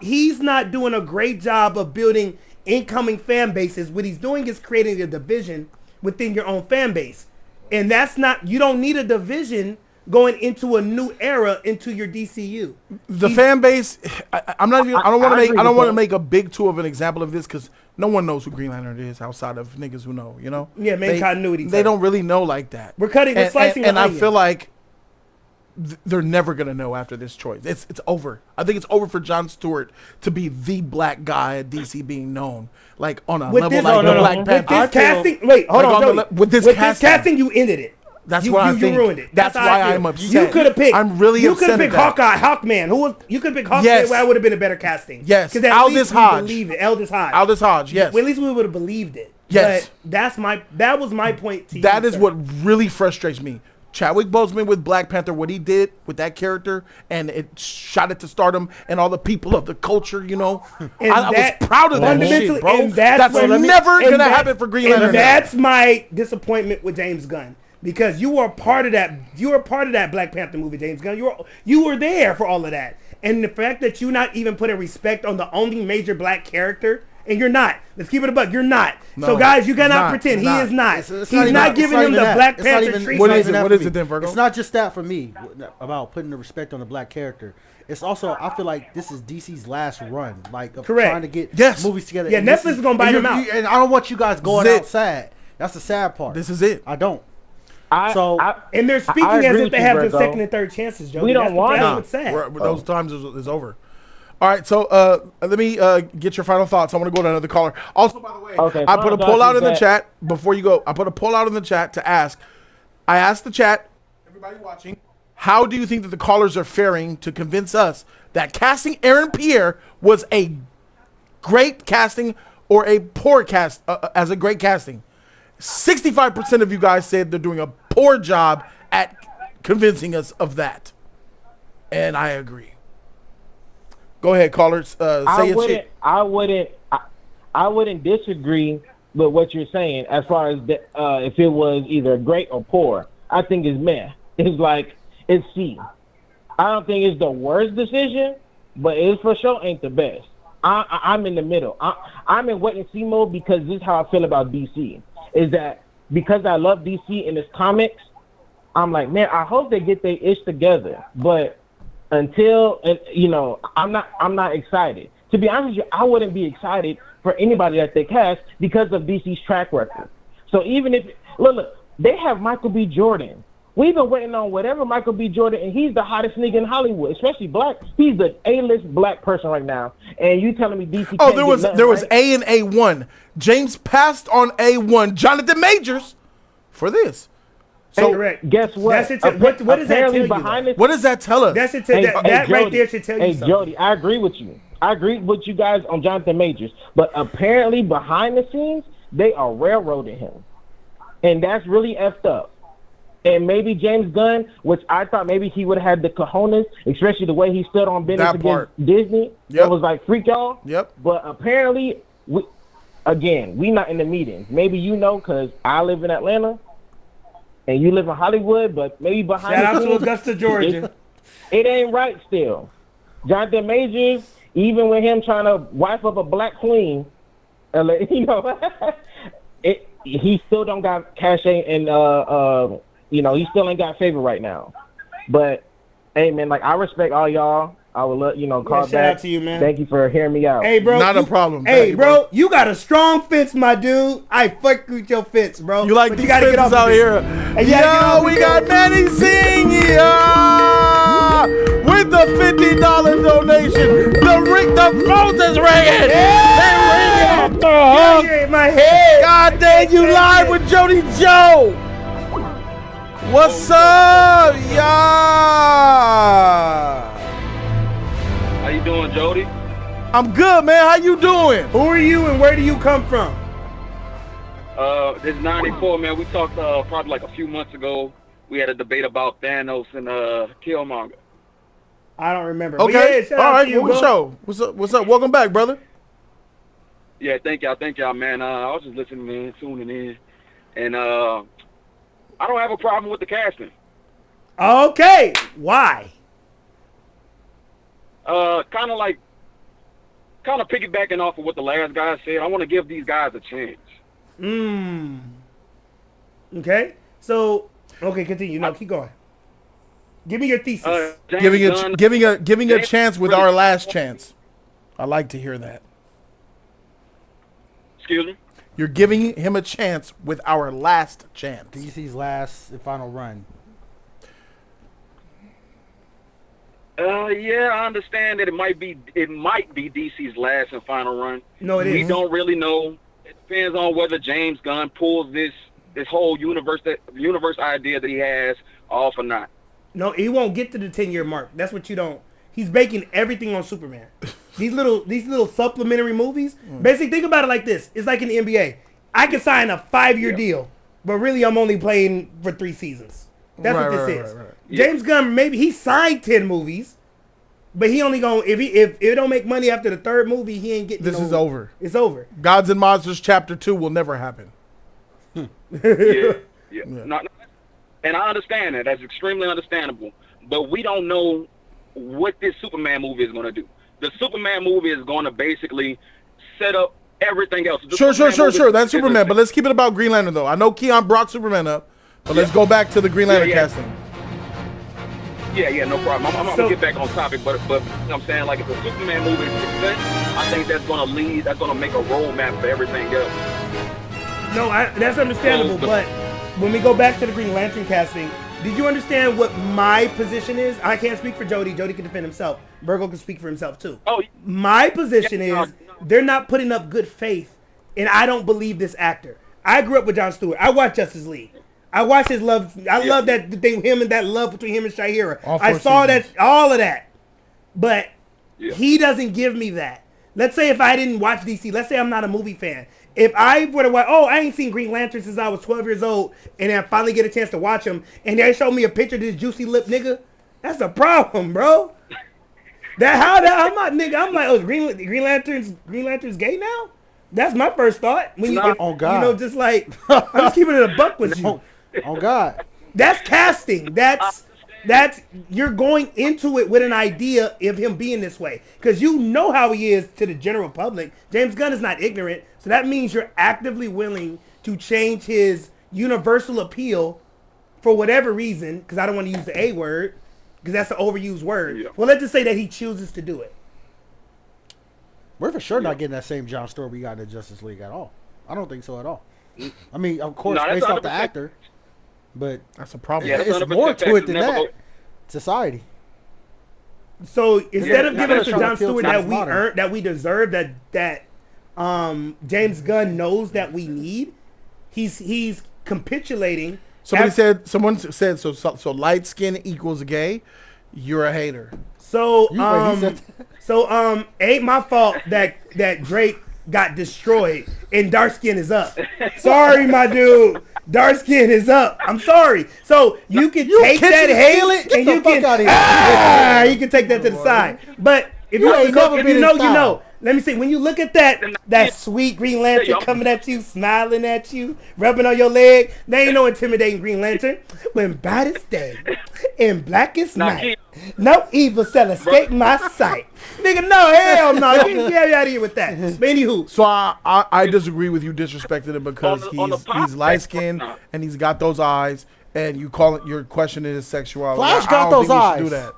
he's not doing a great job of building incoming fan bases. What he's doing is creating a division within your own fan base. And that's not, you don't need a division going into a new era into your DCU. The fan base, I don't want to make a big two of an example of this because no one knows who Green Lantern is outside of niggas who know, you know? Yeah, main continuity. They don't really know like that. We're slicing and I feel like they're never gonna know after this choice. It's over. I think it's over for Jon Stewart to be the black guy at DC being known like on a level like the Black Panther. With this casting, wait, hold on. With this casting, you ended it. That's what I think. You ruined it. That's why I'm upset. You could have picked. I'm really upset. You could have picked Hawkman. You could have picked Hawkman. Yes. That would have been a better casting. Yes. Because Aldous Hodge. Aldous Hodge. Yes. Well, at least we would have believed it. Yes. But that was my point to you. That is what really frustrates me. Chadwick Boseman with Black Panther, what he did with that character, and it shot it to stardom, and all the people of the culture, you know. I was proud of that shit, bro. And that's never going to happen for Green Lantern. And that's my disappointment with James Gunn. Because you were part of that. You were part of that Black Panther movie, James Gunn. You were there for all of that. And the fact that you not even put a respect on the only major black character, and you're not. Let's keep it a buck. You're not. No, so guys, you cannot pretend he is not. He's not giving him the Black Panther treatment. What is it? What is it then, Virgo? It's not just that for me about putting the respect on the black character. It's also, I feel like this is DC's last run, like of trying to get movies together. Yeah, Netflix is gonna buy them out. And I don't want you guys going out sad. That's the sad part. This is it. I don't. And they're speaking as if they have the second and third chances, Jody. We don't want that's what's sad. Those times is over. All right, so let me get your final thoughts. I want to go to another caller. Also, by the way, I put a poll out in the chat before you go. I put a poll out in the chat to ask. I asked the chat, everybody watching, how do you think that the callers are faring to convince us that casting Aaron Pierre was a great casting or a poor cast as a great casting? 65% of you guys said they're doing a poor job at convincing us of that. And I agree. Go ahead, callers. Say your shit. I wouldn't disagree with what you're saying as far as if it was either great or poor. I think it's meh. It's C. I don't think it's the worst decision, but it for sure ain't the best. I'm in the middle. I'm in wait and see mode because this is how I feel about DC. Is that because I love DC in its comics, I'm like, man, I hope they get their ish together. But until, I'm not excited. To be honest with you, I wouldn't be excited for anybody that they cast because of DC's track record. So even if, look, they have Michael B. Jordan. We've been waiting on whatever Michael B. Jordan, and he's the hottest nigga in Hollywood, especially black. He's the A-list black person right now. And you telling me DC? Oh, there was A and A1. James passed on A1. Jonathan Majors for this. So correct. Guess what? What does that tell you? What does that tell us? That should tell that right there should tell you something. Jody, I agree with you. I agree with you guys on Jonathan Majors, but apparently behind the scenes they are railroading him, and that's really effed up. And maybe James Gunn, which I thought maybe he would have had the cojones, especially the way he stood on business against Disney. It was like, freak y'all. Yep. But apparently, we not in the meetings. Maybe because I live in Atlanta and you live in Hollywood, but maybe behind Shout the out scenes, to Augusta, Georgia. It ain't right still. Jonathan Majors, even with him trying to wipe up a black queen, he still don't got cachet and he still ain't got favor right now. But Hey man, like I respect all y'all. I would love, call shout back. out to you, man. Thank you for hearing me out. Hey, bro. Not a problem. Hey, Thank you, bro, you got a strong fence, my dude. I fuck with your fence, bro. You like But these gotta get fences off out of it. here? Hey, you gotta get Yo, off we of got it. Manny Senior with the $50 donation. The phones is ringing. They're ringing off the hook. Yeah, my head. God dang, you live with Jody Joe. What's up, y'all? How you doing, Jody? I'm good, man. How you doing? Who are you and where do you come from? This is 94, man. We talked probably like a few months ago. We had a debate about Thanos and Killmonger. I don't remember. Okay. But yeah, shout All out right. to you, What bro. show? What's up? Welcome back, brother. Yeah, thank y'all, man. I was just listening, man, tuning in. And I don't have a problem with the casting. Okay. Why? Kind of piggybacking off of what the last guy said. I want to give these guys a chance. Okay. So, okay, continue. No, keep going. Give me your thesis. Giving a chance with our last chance. I like to hear that. Excuse me? You're giving him a chance with our last chance. DC's last and final run. Yeah, I understand that it might be DC's last and final run. No, it is. We don't really know. It depends on whether James Gunn pulls this whole universe idea that he has off or not. No, he won't get to the 10-year mark. That's what you don't. He's baking everything on Superman. These little supplementary movies. Basically, think about it like this. It's like in the NBA. I can sign a 5-year deal, but really I'm only playing for 3 seasons. That's what this is. Right. James Gunn, maybe he signed 10 movies, but he only gonna if it don't make money after the 3rd movie, he ain't getting. This is over. It's over. Gods and Monsters Chapter 2 will never happen. Yeah. And I understand that. That's extremely understandable. But we don't know what this Superman movie is going to do. The Superman movie is going to basically set up everything else. Sure. That's Superman. But let's keep it about Green Lantern, though. I know Keon brought Superman up, but let's go back to the Green Lantern casting. Yeah, no problem. I'm going to get back on topic, but you know what I'm saying, like, if the Superman movie is success, I think that's going to make a roadmap for everything else. No, that's understandable, but when we go back to the Green Lantern casting, did you understand what my position is? I can't speak for Jody. Jody can defend himself. Virgo can speak for himself, too. My position is they're not putting up good faith, and I don't believe this actor. I grew up with Jon Stewart. I watched Justice League. I watched his love. I love that thing, that love between him and Shahira. I saw all of that. But he doesn't give me that. Let's say if I didn't watch DC, let's say I'm not a movie fan. If I were to watch, I ain't seen Green Lantern since I was 12 years old, and then I finally get a chance to watch him, and they show me a picture of this juicy lip nigga, that's a problem, bro. I'm not nigga. I'm like, Green Lantern's gay now? That's my first thought. When God. Just like, I'm just keeping it a buck with you. Oh God. That's casting. That's you're going into it with an idea of him being this way, because you know how he is to the general public. James Gunn is not ignorant, so that means you're actively willing to change his universal appeal for whatever reason. Because I don't want to use the A word, because that's an overused word. Yeah. Well, let's just say that he chooses to do it. We're for sure not getting that same Jon Stewart we got in Justice League at all. I don't think so at all. I mean, of course, based off the actor. But that's a problem. It's more to it than that. Society. So instead of giving us a Jon Stewart that we deserve, that James Gunn knows that we need, he's capitulating. Someone said so light skin equals gay. You're a hater. So ain't my fault that Drake got destroyed and dark skin is up. Sorry, my dude. Dark skin is up. I'm sorry. So you can take that hate and you can you can take that to the side. But if you know. Let me see. When you look at that sweet Green Lantern coming at you, smiling at you, rubbing on your leg, there ain't no intimidating Green Lantern. When brightest day and blackest night, no evil shall escape my sight. Nigga, no, hell no. Get out of here with that. But anywho. So I disagree with you disrespecting him because he's light skinned and he's got those eyes, and you're questioning his sexuality. Flash got those eyes. Do that.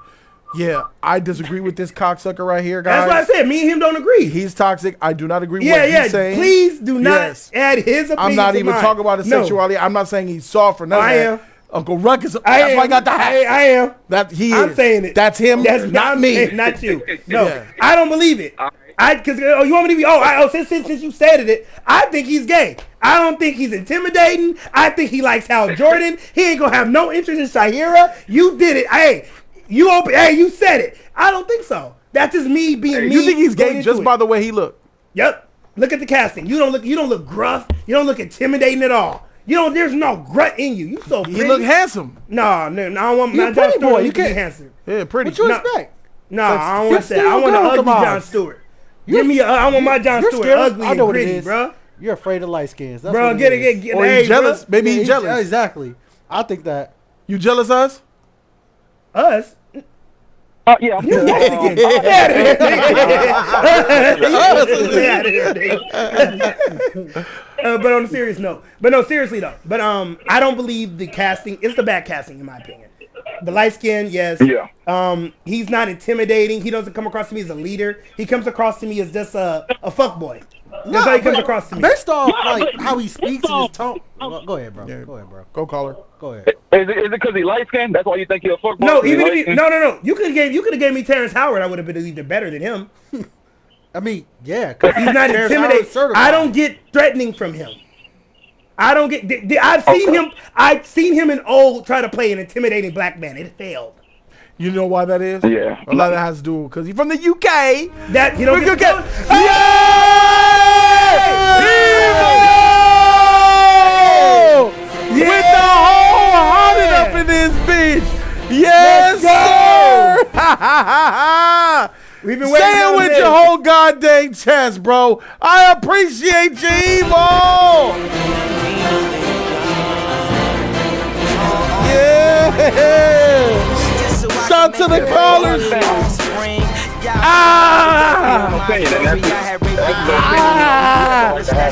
Yeah, I disagree with this cocksucker right here, guys. That's what I said. Me and him don't agree. He's toxic. I do not agree with what he's saying. Please do not add his opinion. I'm not to even mine. talking about his sexuality. I'm not saying he's soft or nothing. I am. Uncle Ruckus. That's why I got the hat. I am. I'm saying it. That's him. That's not me. Not you. No, I don't believe it. Because you want me to be? Since you said it, I think he's gay. I don't think he's intimidating. I think he likes Hal Jordan. He ain't gonna have no interest in Shahira. You did it. Hey, you said it. I don't think so. That's just me being me. You think he's gay just by the way he looked? Yep. Look at the casting. You don't look gruff. You don't look intimidating at all. There's no grunt in you. You so pretty. You look handsome. No, I don't want You're a pretty boy. You can't be handsome. Yeah, pretty. What you expect? No, I don't want that. I want the ugly Jon Stewart. I want my Jon Stewart ugly and gritty, bro. You're afraid of light skins. That's bro, what get it. Or he's jealous. Maybe he's jealous. Yeah, exactly. I think that. You jealous of us? Us? Yeah. But on a serious note. But no, seriously though. But I don't believe the casting. It's the bad casting in my opinion. The light skin, yes. Yeah. He's not intimidating. He doesn't come across to me as a leader. He comes across to me as just a fuckboy. That's how he comes across to me. Based off how he speaks and his tone. Go ahead, bro. Go ahead, bro. Go caller. Go ahead. Is it because he light skinned? That's why you think he'll fuck? No, no. You could have gave me Terrence Howard. I would have believed it better than him. I mean, yeah, because he's not intimidating. I don't get threatening from him. I don't get. I've seen him in old try to play an intimidating black man. It failed. You know why that is? Yeah. A lot of that has to do because he's from the UK. That you don't get. Yeah! With the whole hearted up in this bitch. Yes, sir. We've been Say it with your whole goddamn chest, bro. I appreciate you, Evil. Yeah. Shout to the callers.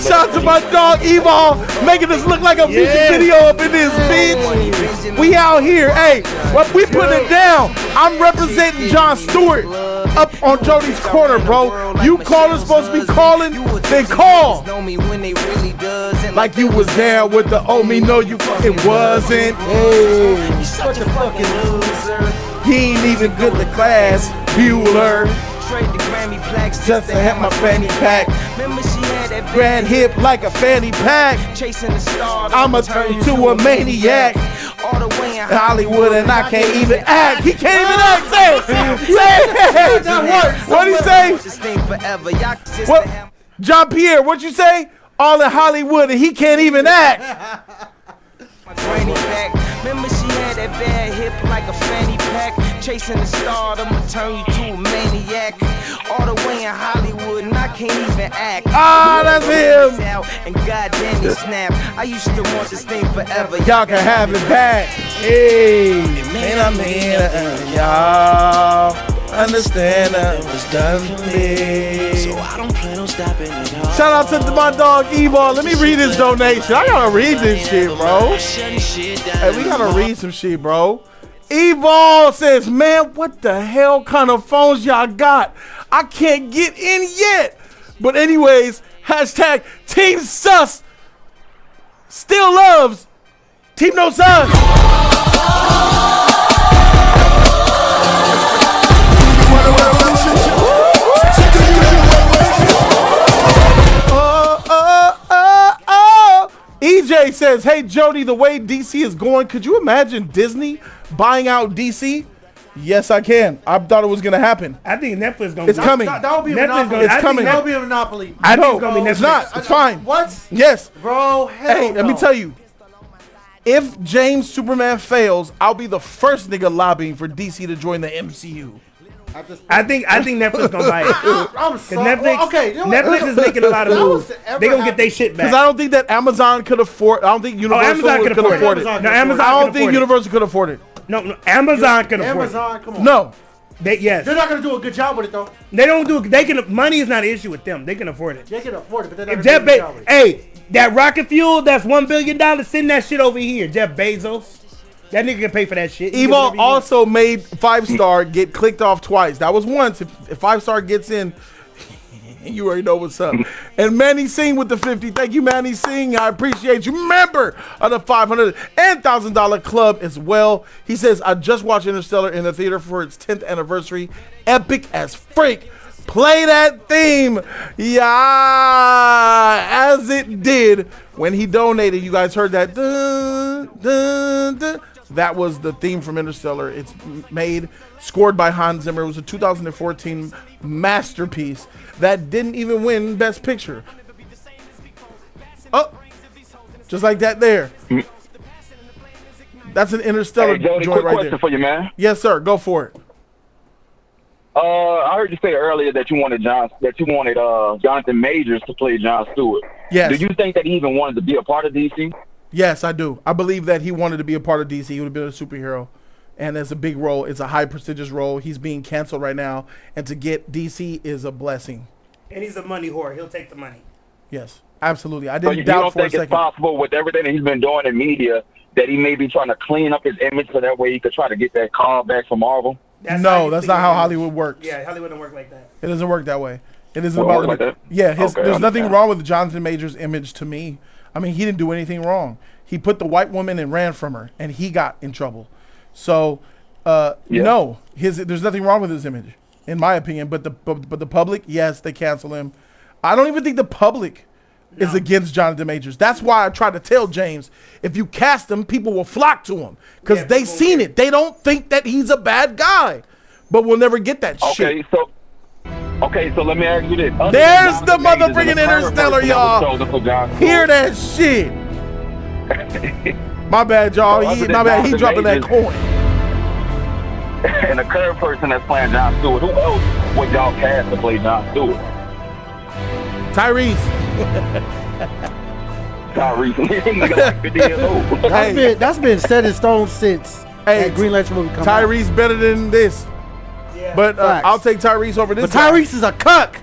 Shout to my dog Evil, making us look like a music video up in this bitch. We out here. Hey, we putting it down. I'm representing Jon Stewart up on Jody's corner, bro. You callers supposed to be calling, then call. Like you was there with the me, no you fucking wasn't. Hey, you such a fucking loser. He ain't even good to class, Bueller. Just to have my fanny pack. Grand hip like a fanny pack. I'ma turn you to a maniac. Hollywood and I can't even act. He can't even act. Say it. What'd he say? What? John Pierre, what'd you say? All in Hollywood and he can't even act. Remember she had that bad hip like a fanny pack. Chasing the star, I'ma turn you to a maniac. All the way in Hollywood and I can't even act. That's him. And goddamn he snap. I used to want this thing forever. Y'all can have it back. Hey, man, y'all understand that it was done for me. So I don't plan on stopping it. Shout out to my dog Evil. Let me read his donation. I gotta read this shit, bro. Hey, we gotta read some shit, bro. Evil says, man, what the hell kind of phones y'all got? I can't get in yet. But anyways, hashtag Team Sus still loves Team No Sus. EJ says, hey Jody, the way DC is going, could you imagine Disney buying out DC? Yes, I can. I thought it was gonna happen. I think Netflix gonna. It's coming. That will be a Netflix monopoly. It's coming. That will be a monopoly. I know. It's gonna be Netflix. It's not. It's fine. What? Yes. Bro, hell Hey, let me tell you. If James Superman fails, I'll be the first nigga lobbying for DC to join the MCU. I think Netflix gonna buy it. I'm sorry. Netflix is making a lot of moves. They gonna get their shit back. Because I don't think that Amazon could afford. I don't think Universal could afford it. No, Amazon. I don't think Universal could afford it. No, Amazon could afford it. Amazon, come on. No. Yes. They're not gonna do a good job with it though. They don't do. They can. Money is not an issue with them. They can afford it. They can afford it, but they're not gonna do a good job with it. Hey, that rocket fuel, that's $1 billion. Send that shit over here, Jeff Bezos. That nigga can pay for that shit. Evo also made 5-star get clicked off twice. That was once. If 5-star gets in, you already know what's up. And Manny Singh with the 50. Thank you, Manny Singh. I appreciate you. Member of the $500 and $1,000 club as well. He says, I just watched Interstellar in the theater for its 10th anniversary. Epic as freak. Play that theme. Yeah, as it did when he donated. You guys heard that? Dun, dun, dun. That was the theme from Interstellar. It's made, scored by Hans Zimmer. It was a 2014 masterpiece that didn't even win Best Picture. Oh, just like that there. That's an Interstellar Jody, joint quick right question there. for you, man. Yes, sir. Go for it. I heard you say earlier that you wanted Jonathan Majors to play Jon Stewart. Yes. Do you think that he even wanted to be a part of DC? Yes, I do. I believe that he wanted to be a part of DC. He would have been a superhero. And it's a big role. It's a high prestigious role. He's being canceled right now. And to get DC is a blessing. And he's a money whore. He'll take the money. Yes, absolutely. I So didn't you doubt don't for a think it's second. possible with everything that he's been doing in media that he may be trying to clean up his image so that way he could try to get that call back from Marvel? That's not how Hollywood works. Yeah, Hollywood don't work like that. It doesn't work that way. It isn't Well, about work like that? Yeah, Okay, I there's nothing understand. wrong with Jonathan Majors' image to me. I mean, he didn't do anything wrong. He put the white woman and ran from her, and he got in trouble. So, no, there's nothing wrong with his image, in my opinion. But the public, yes, they cancel him. I don't even think the public is against Jonathan Majors. That's why I try to tell James, if you cast him, people will flock to him because they've seen it. They don't think that he's a bad guy, but we'll never get that shit. Okay, so let me ask you this. There's the motherfucking Interstellar, y'all. Hear that shit. My bad, y'all. My bad. He dropping that coin. And the current person that's playing Jon Stewart, who else would y'all cast to play Jon Stewart? Tyrese. That's been set in stone since that Green Lantern movie come out. Tyrese better than this. Yeah, but I'll take Tyrese over this. But Tyrese is a cuck.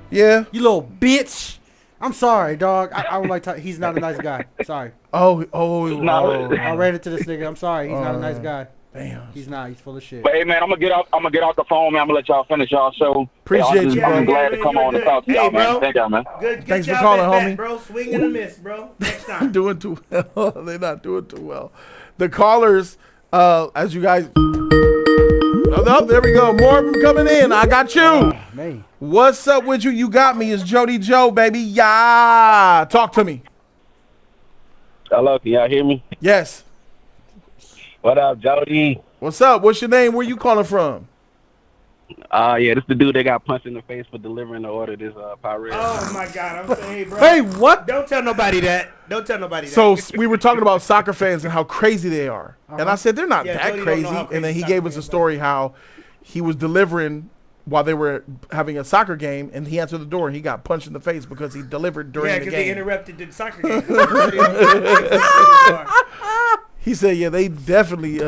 Yeah. You little bitch. I'm sorry, dog. I don't like Tyrese. He's not a nice guy. Sorry. Oh. I ran into this nigga. I'm sorry. He's not a nice guy. Damn. He's not. He's full of shit. But hey, man, I'm gonna get off the phone, man. I'm gonna let y'all finish y'all show. Appreciate you, bro. I'm glad to come on and talk to y'all, man. Thank y'all, man. Good. Thanks for calling, homie. Bro, swing and a miss, bro. Next time. Doing too well. They're not doing too well. The callers, as you guys. Oh, there we go. More of them coming in. I got you. Man. What's up with you? You got me. It's Jody Joe, baby. Yeah. Talk to me. Hello, can y'all hear me? Yes. What up, Jody? What's up? What's your name? Where you calling from? Yeah, this the dude that got punched in the face for delivering the order. This pirate. Oh my God! I'm saying, hey, bro. Hey, what? Don't tell nobody that. Don't tell nobody that. So we were talking about soccer fans and how crazy they are, and I said they're not that Jody crazy. don't know how And then he crazy gave us a story how he was delivering while they were having a soccer game, and he answered the door and he got punched in the face because he delivered during the because game. they interrupted the soccer game. He said, "Yeah, they definitely."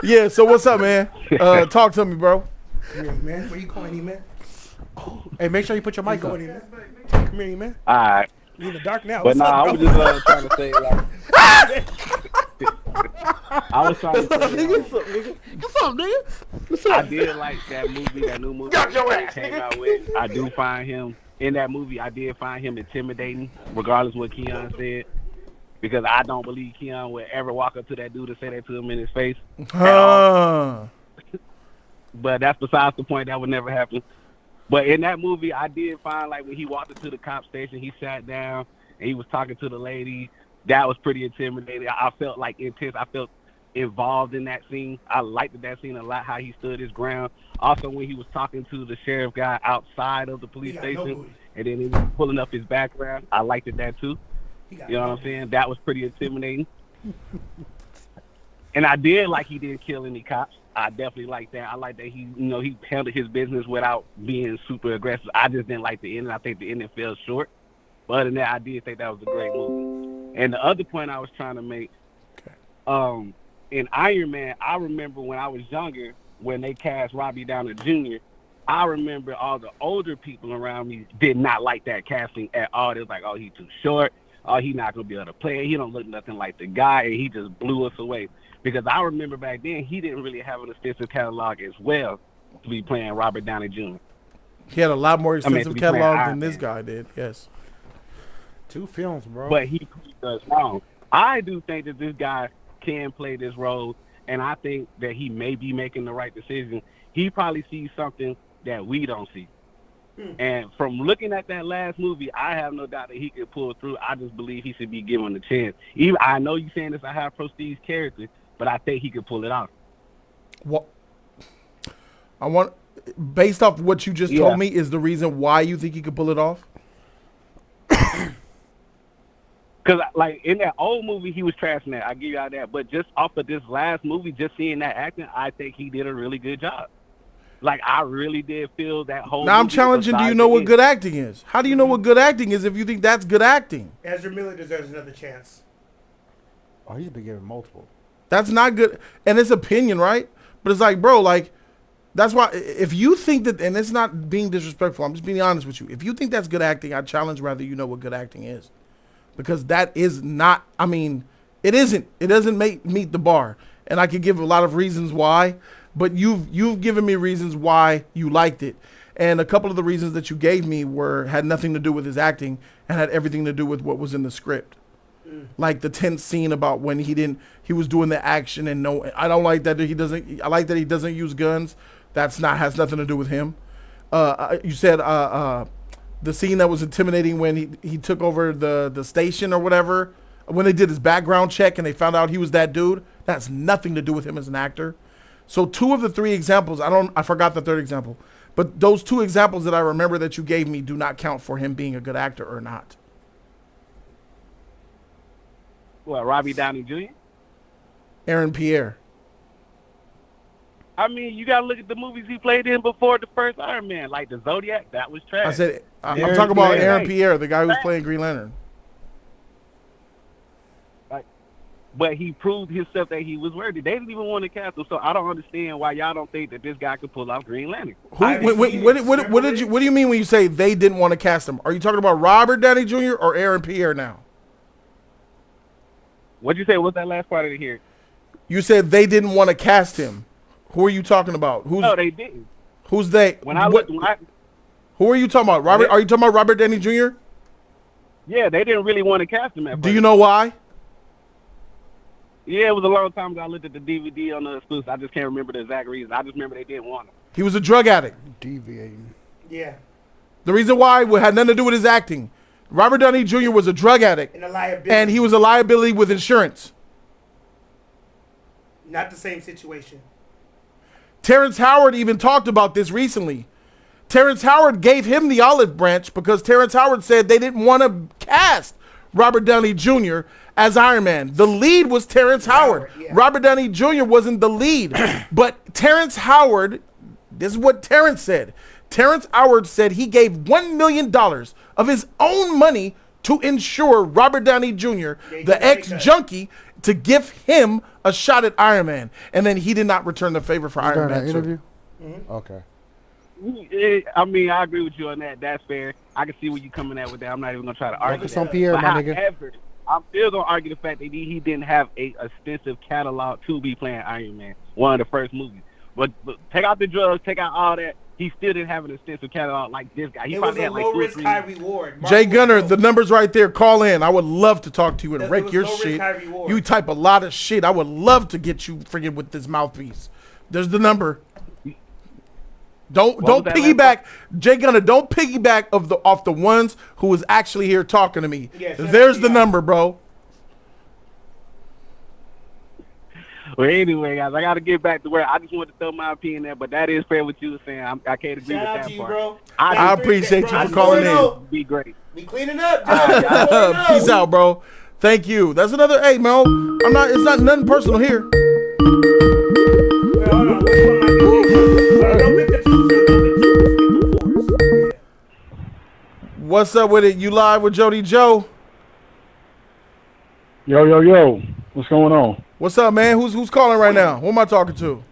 Yeah. So what's up, man? Talk to me, bro. Come here, man. Where you going, man? Hey, make sure you put your mic on. Come here, man. All right. You in the dark now. But What's nah, up, I was bro? just trying to say, like, I was trying to say, What's up, nigga? I did like that movie, that new movie that he came out with. I do find him, in that movie, I did find him intimidating, regardless of what Keon said. Because I don't believe Keon would ever walk up to that dude and say that to him in his face. But that's besides the point. That would never happen. But in that movie, I did find, like, when he walked into the cop station, he sat down and he was talking to the lady. That was pretty intimidating. I felt like intense. I felt involved in that scene. I liked that scene a lot, how he stood his ground. Also, when he was talking to the sheriff guy outside of the police station, and then he was pulling up his background, I liked that too. You know what I'm saying? That was pretty intimidating. And I did like he didn't kill any cops. I definitely like that. I like that he handled his business without being super aggressive. I just didn't like the ending. I think the ending fell short. But other than that, I did think that was a great movie. And the other point I was trying to make, in Iron Man, I remember when I was younger, when they cast Robbie Downey Jr., I remember all the older people around me did not like that casting at all. They was like, oh, he's too short. Oh, he's not going to be able to play. He don't look nothing like the guy, and he just blew us away. Because I remember back then he didn't really have an extensive catalog as well to be playing Robert Downey Jr. He had a lot more extensive to be playing catalog than Iron this Man. guy did. Yes. 2 films, bro. But he proved us wrong. I do think that this guy can play this role, and I think that he may be making the right decision. He probably sees something that we don't see. And from looking at that last movie, I have no doubt that he could pull through. I just believe he should be given a chance. Even I know you're saying it's a high prestige character, but I think he could pull it off. What I want, based off what you just told me, is the reason why you think he could pull it off. Because, like, in that old movie, he was trashing that. I give y'all that. But just off of this last movie, just seeing that acting, I think he did a really good job. Like, I really did feel that whole Now I'm movie challenging, do you besides know the what end. good acting is? How do you know what good acting is if you think that's good acting? Ezra Miller deserves another chance. Oh, he's been given multiple. That's not good. And it's opinion, right? But it's like, bro, like, that's why if you think that, and it's not being disrespectful, I'm just being honest with you. If you think that's good acting, I challenge rather you know what good acting is. Because that is not, I mean, it isn't. It doesn't meet the bar. And I could give a lot of reasons why, but you've given me reasons why you liked it. And a couple of the reasons that you gave me had nothing to do with his acting and had everything to do with what was in the script. Like the tense scene about when he was doing the action and I don't like that I like that he doesn't use guns. Has nothing to do with him. You said the scene that was intimidating when he took over the station or whatever, when they did his background check and they found out he was that dude, that has nothing to do with him as an actor. So 2 of the 3 examples, I forgot the 3rd example, but those 2 examples that I remember that you gave me do not count for him being a good actor or not. What, Robbie Downey Jr.? Aaron Pierre. I mean, you gotta look at the movies he played in before the first Iron Man, like the Zodiac. That was trash. I said I'm talking about Aaron Pierre, the guy who's playing Green Lantern. But he proved himself that he was worthy. They didn't even want to cast him, so I don't understand why y'all don't think that this guy could pull off Green Lantern. What do you mean when you say they didn't want to cast him? Are you talking about Robert Downey Jr. or Aaron Pierre now? What'd you say? What's that last part of it here? You said they didn't want to cast him. Who are you talking about? No, they didn't. Who's they? Who are you talking about? Robert? Are you talking about Robert Downey Jr.? Yeah, they didn't really want to cast him at first. Do you know why? Yeah, it was a long time ago. I looked at the DVD on the exclusive. I just can't remember the exact reason. I just remember they didn't want him. He was a drug addict. Deviating. Yeah. The reason why had nothing to do with his acting. Robert Downey Jr. was a drug addict. And he was a liability with insurance. Not the same situation. Terrence Howard even talked about this recently. Terrence Howard gave him the olive branch because Terrence Howard said they didn't want to cast Robert Downey Jr. as Iron Man. The lead was Terrence Howard. Yeah. Robert Downey Jr. wasn't the lead. But Terrence Howard, this is what Terrence said. Terrence Howard said he gave $1 million of his own money to insure Robert Downey Jr., the ex-junkie, to give him a shot at Iron Man. And then he did not return the favor for Iron Man. Interview? Mm-hmm. Okay. I mean, I agree with you on that. That's fair. I can see where you're coming at with that. I'm not even going to try to argue Focus that. on Pierre, but my nigga. However, I'm still going to argue the fact that he didn't have a extensive catalog to be playing Iron Man, one of the first movies. But take out the drugs, take out all that. He still didn't have an extensive catalog like this guy. He it was probably a had like low 2 or risk, 3. high reward. Jay Gunner, the number's right there. Call in. I would love to talk to you and rake your shit. You type a lot of shit. I would love to get you friggin' with this mouthpiece. There's the number. Don't piggyback, Jay Gunner. Don't piggyback off the ones who was actually here talking to me. Yeah, there's the number, bro. Well, anyway, guys, I got to get back to where I just wanted to throw my opinion there, but that is fair what you were saying. I can't agree with that part. Bro. I appreciate you for calling in. Be great. We cleaning up. Peace out, bro. Thank you. That's another. Hey, Mo. It's not nothing personal here. What's up with it? You live with Jody Joe? Yo. What's going on? What's up, man? Who's calling right now? Who am I talking to?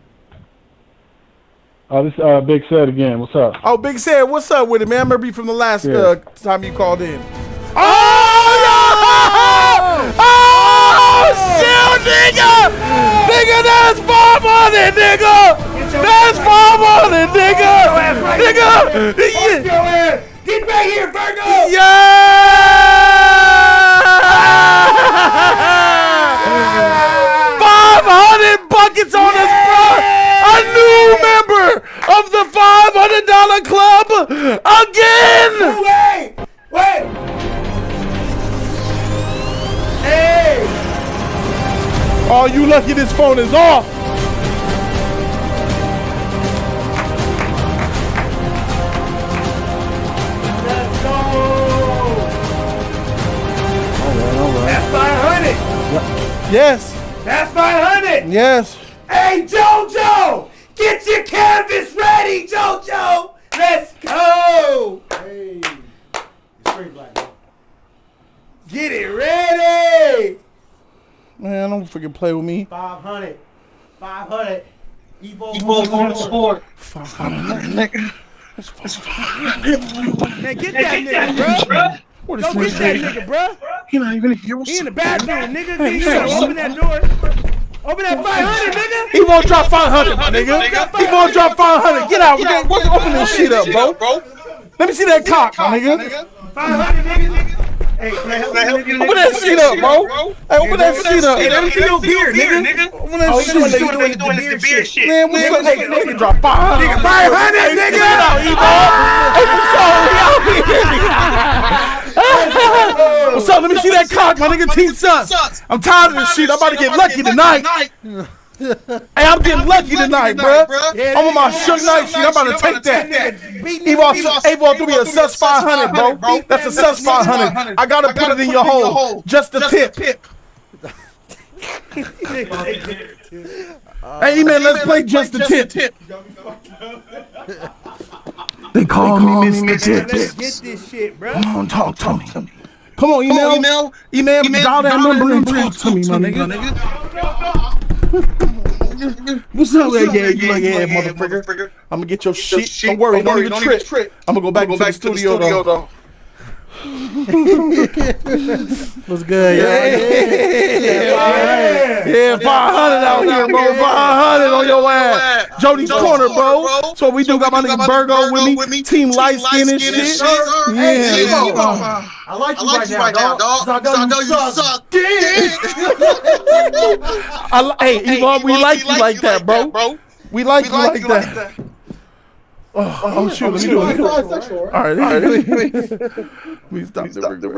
This Big Sad again. What's up? Oh, Big Sad, what's up with it, man? I remember you from the last time you called in. Oh, shit! nigga! Nigga, that's 500, nigga! That's 500, nigga! Nigga! Get back here, Virgo! Yeah! 500 buckets on us, bro! A new member of the $500 club again! Wait! Hey! Oh, you lucky this phone is off. Let's go! All right. That's 500! Yes. That's 500! Yes. Hey, JoJo! Get your canvas ready, JoJo! Let's go! Hey. Straight black. Get it ready! Man, don't freaking play with me. 500. 500. Evo's on the score. 500, nigga. Man, get that nigga, bro. What Go is get this that nigga? nigga, bro. He not even here. He in the bathroom, nigga. Open that door. Open that 500, nigga. He won't drop 500, my nigga. He won't drop 500. Get out. Open this shit up, bro. Let me see that cock, my nigga. 500, nigga. Hey, can I help you? Open that shit up, bro. Hey, open that shit up. Hey, let me see your beard, nigga. Open that shit. You doing the beard shit. Man, what's up? Nigga drop 500. Nigga, 500, nigga. Get out, Evo. What's up? Let me see that cock, my nigga. Team Suns. I'm tired of this shit. I'm about to get lucky tonight. Hey, I'm getting lucky tonight, bro. I'm on my Suge Knight shit. I'm about to take that. Evo threw me a sus 500, bro. That's a sus 500. I gotta put it in your hole. Just the tip. Hey, man, let's play just the tip. They call me Mr. Tip. Let's get this shit, bro. Come on, talk to me. Come on, email, dial that number and talk to me, my nigga. What's up, yeah, motherfucker? I'm gonna get your shit. Don't worry, don't even trip. I'm gonna go back to the studio, though. What's good, Yeah, 500 out here, bro. 500 on your ass. Jody's corner, bro. So we do got my nigga Virgo with me. Team light skin and shit. Yeah. I like you right now, dog. I know you suck. Hey, Evo, we like you like that, bro. We like you like that. Oh, shoot, let me do it. All right. Let me stop the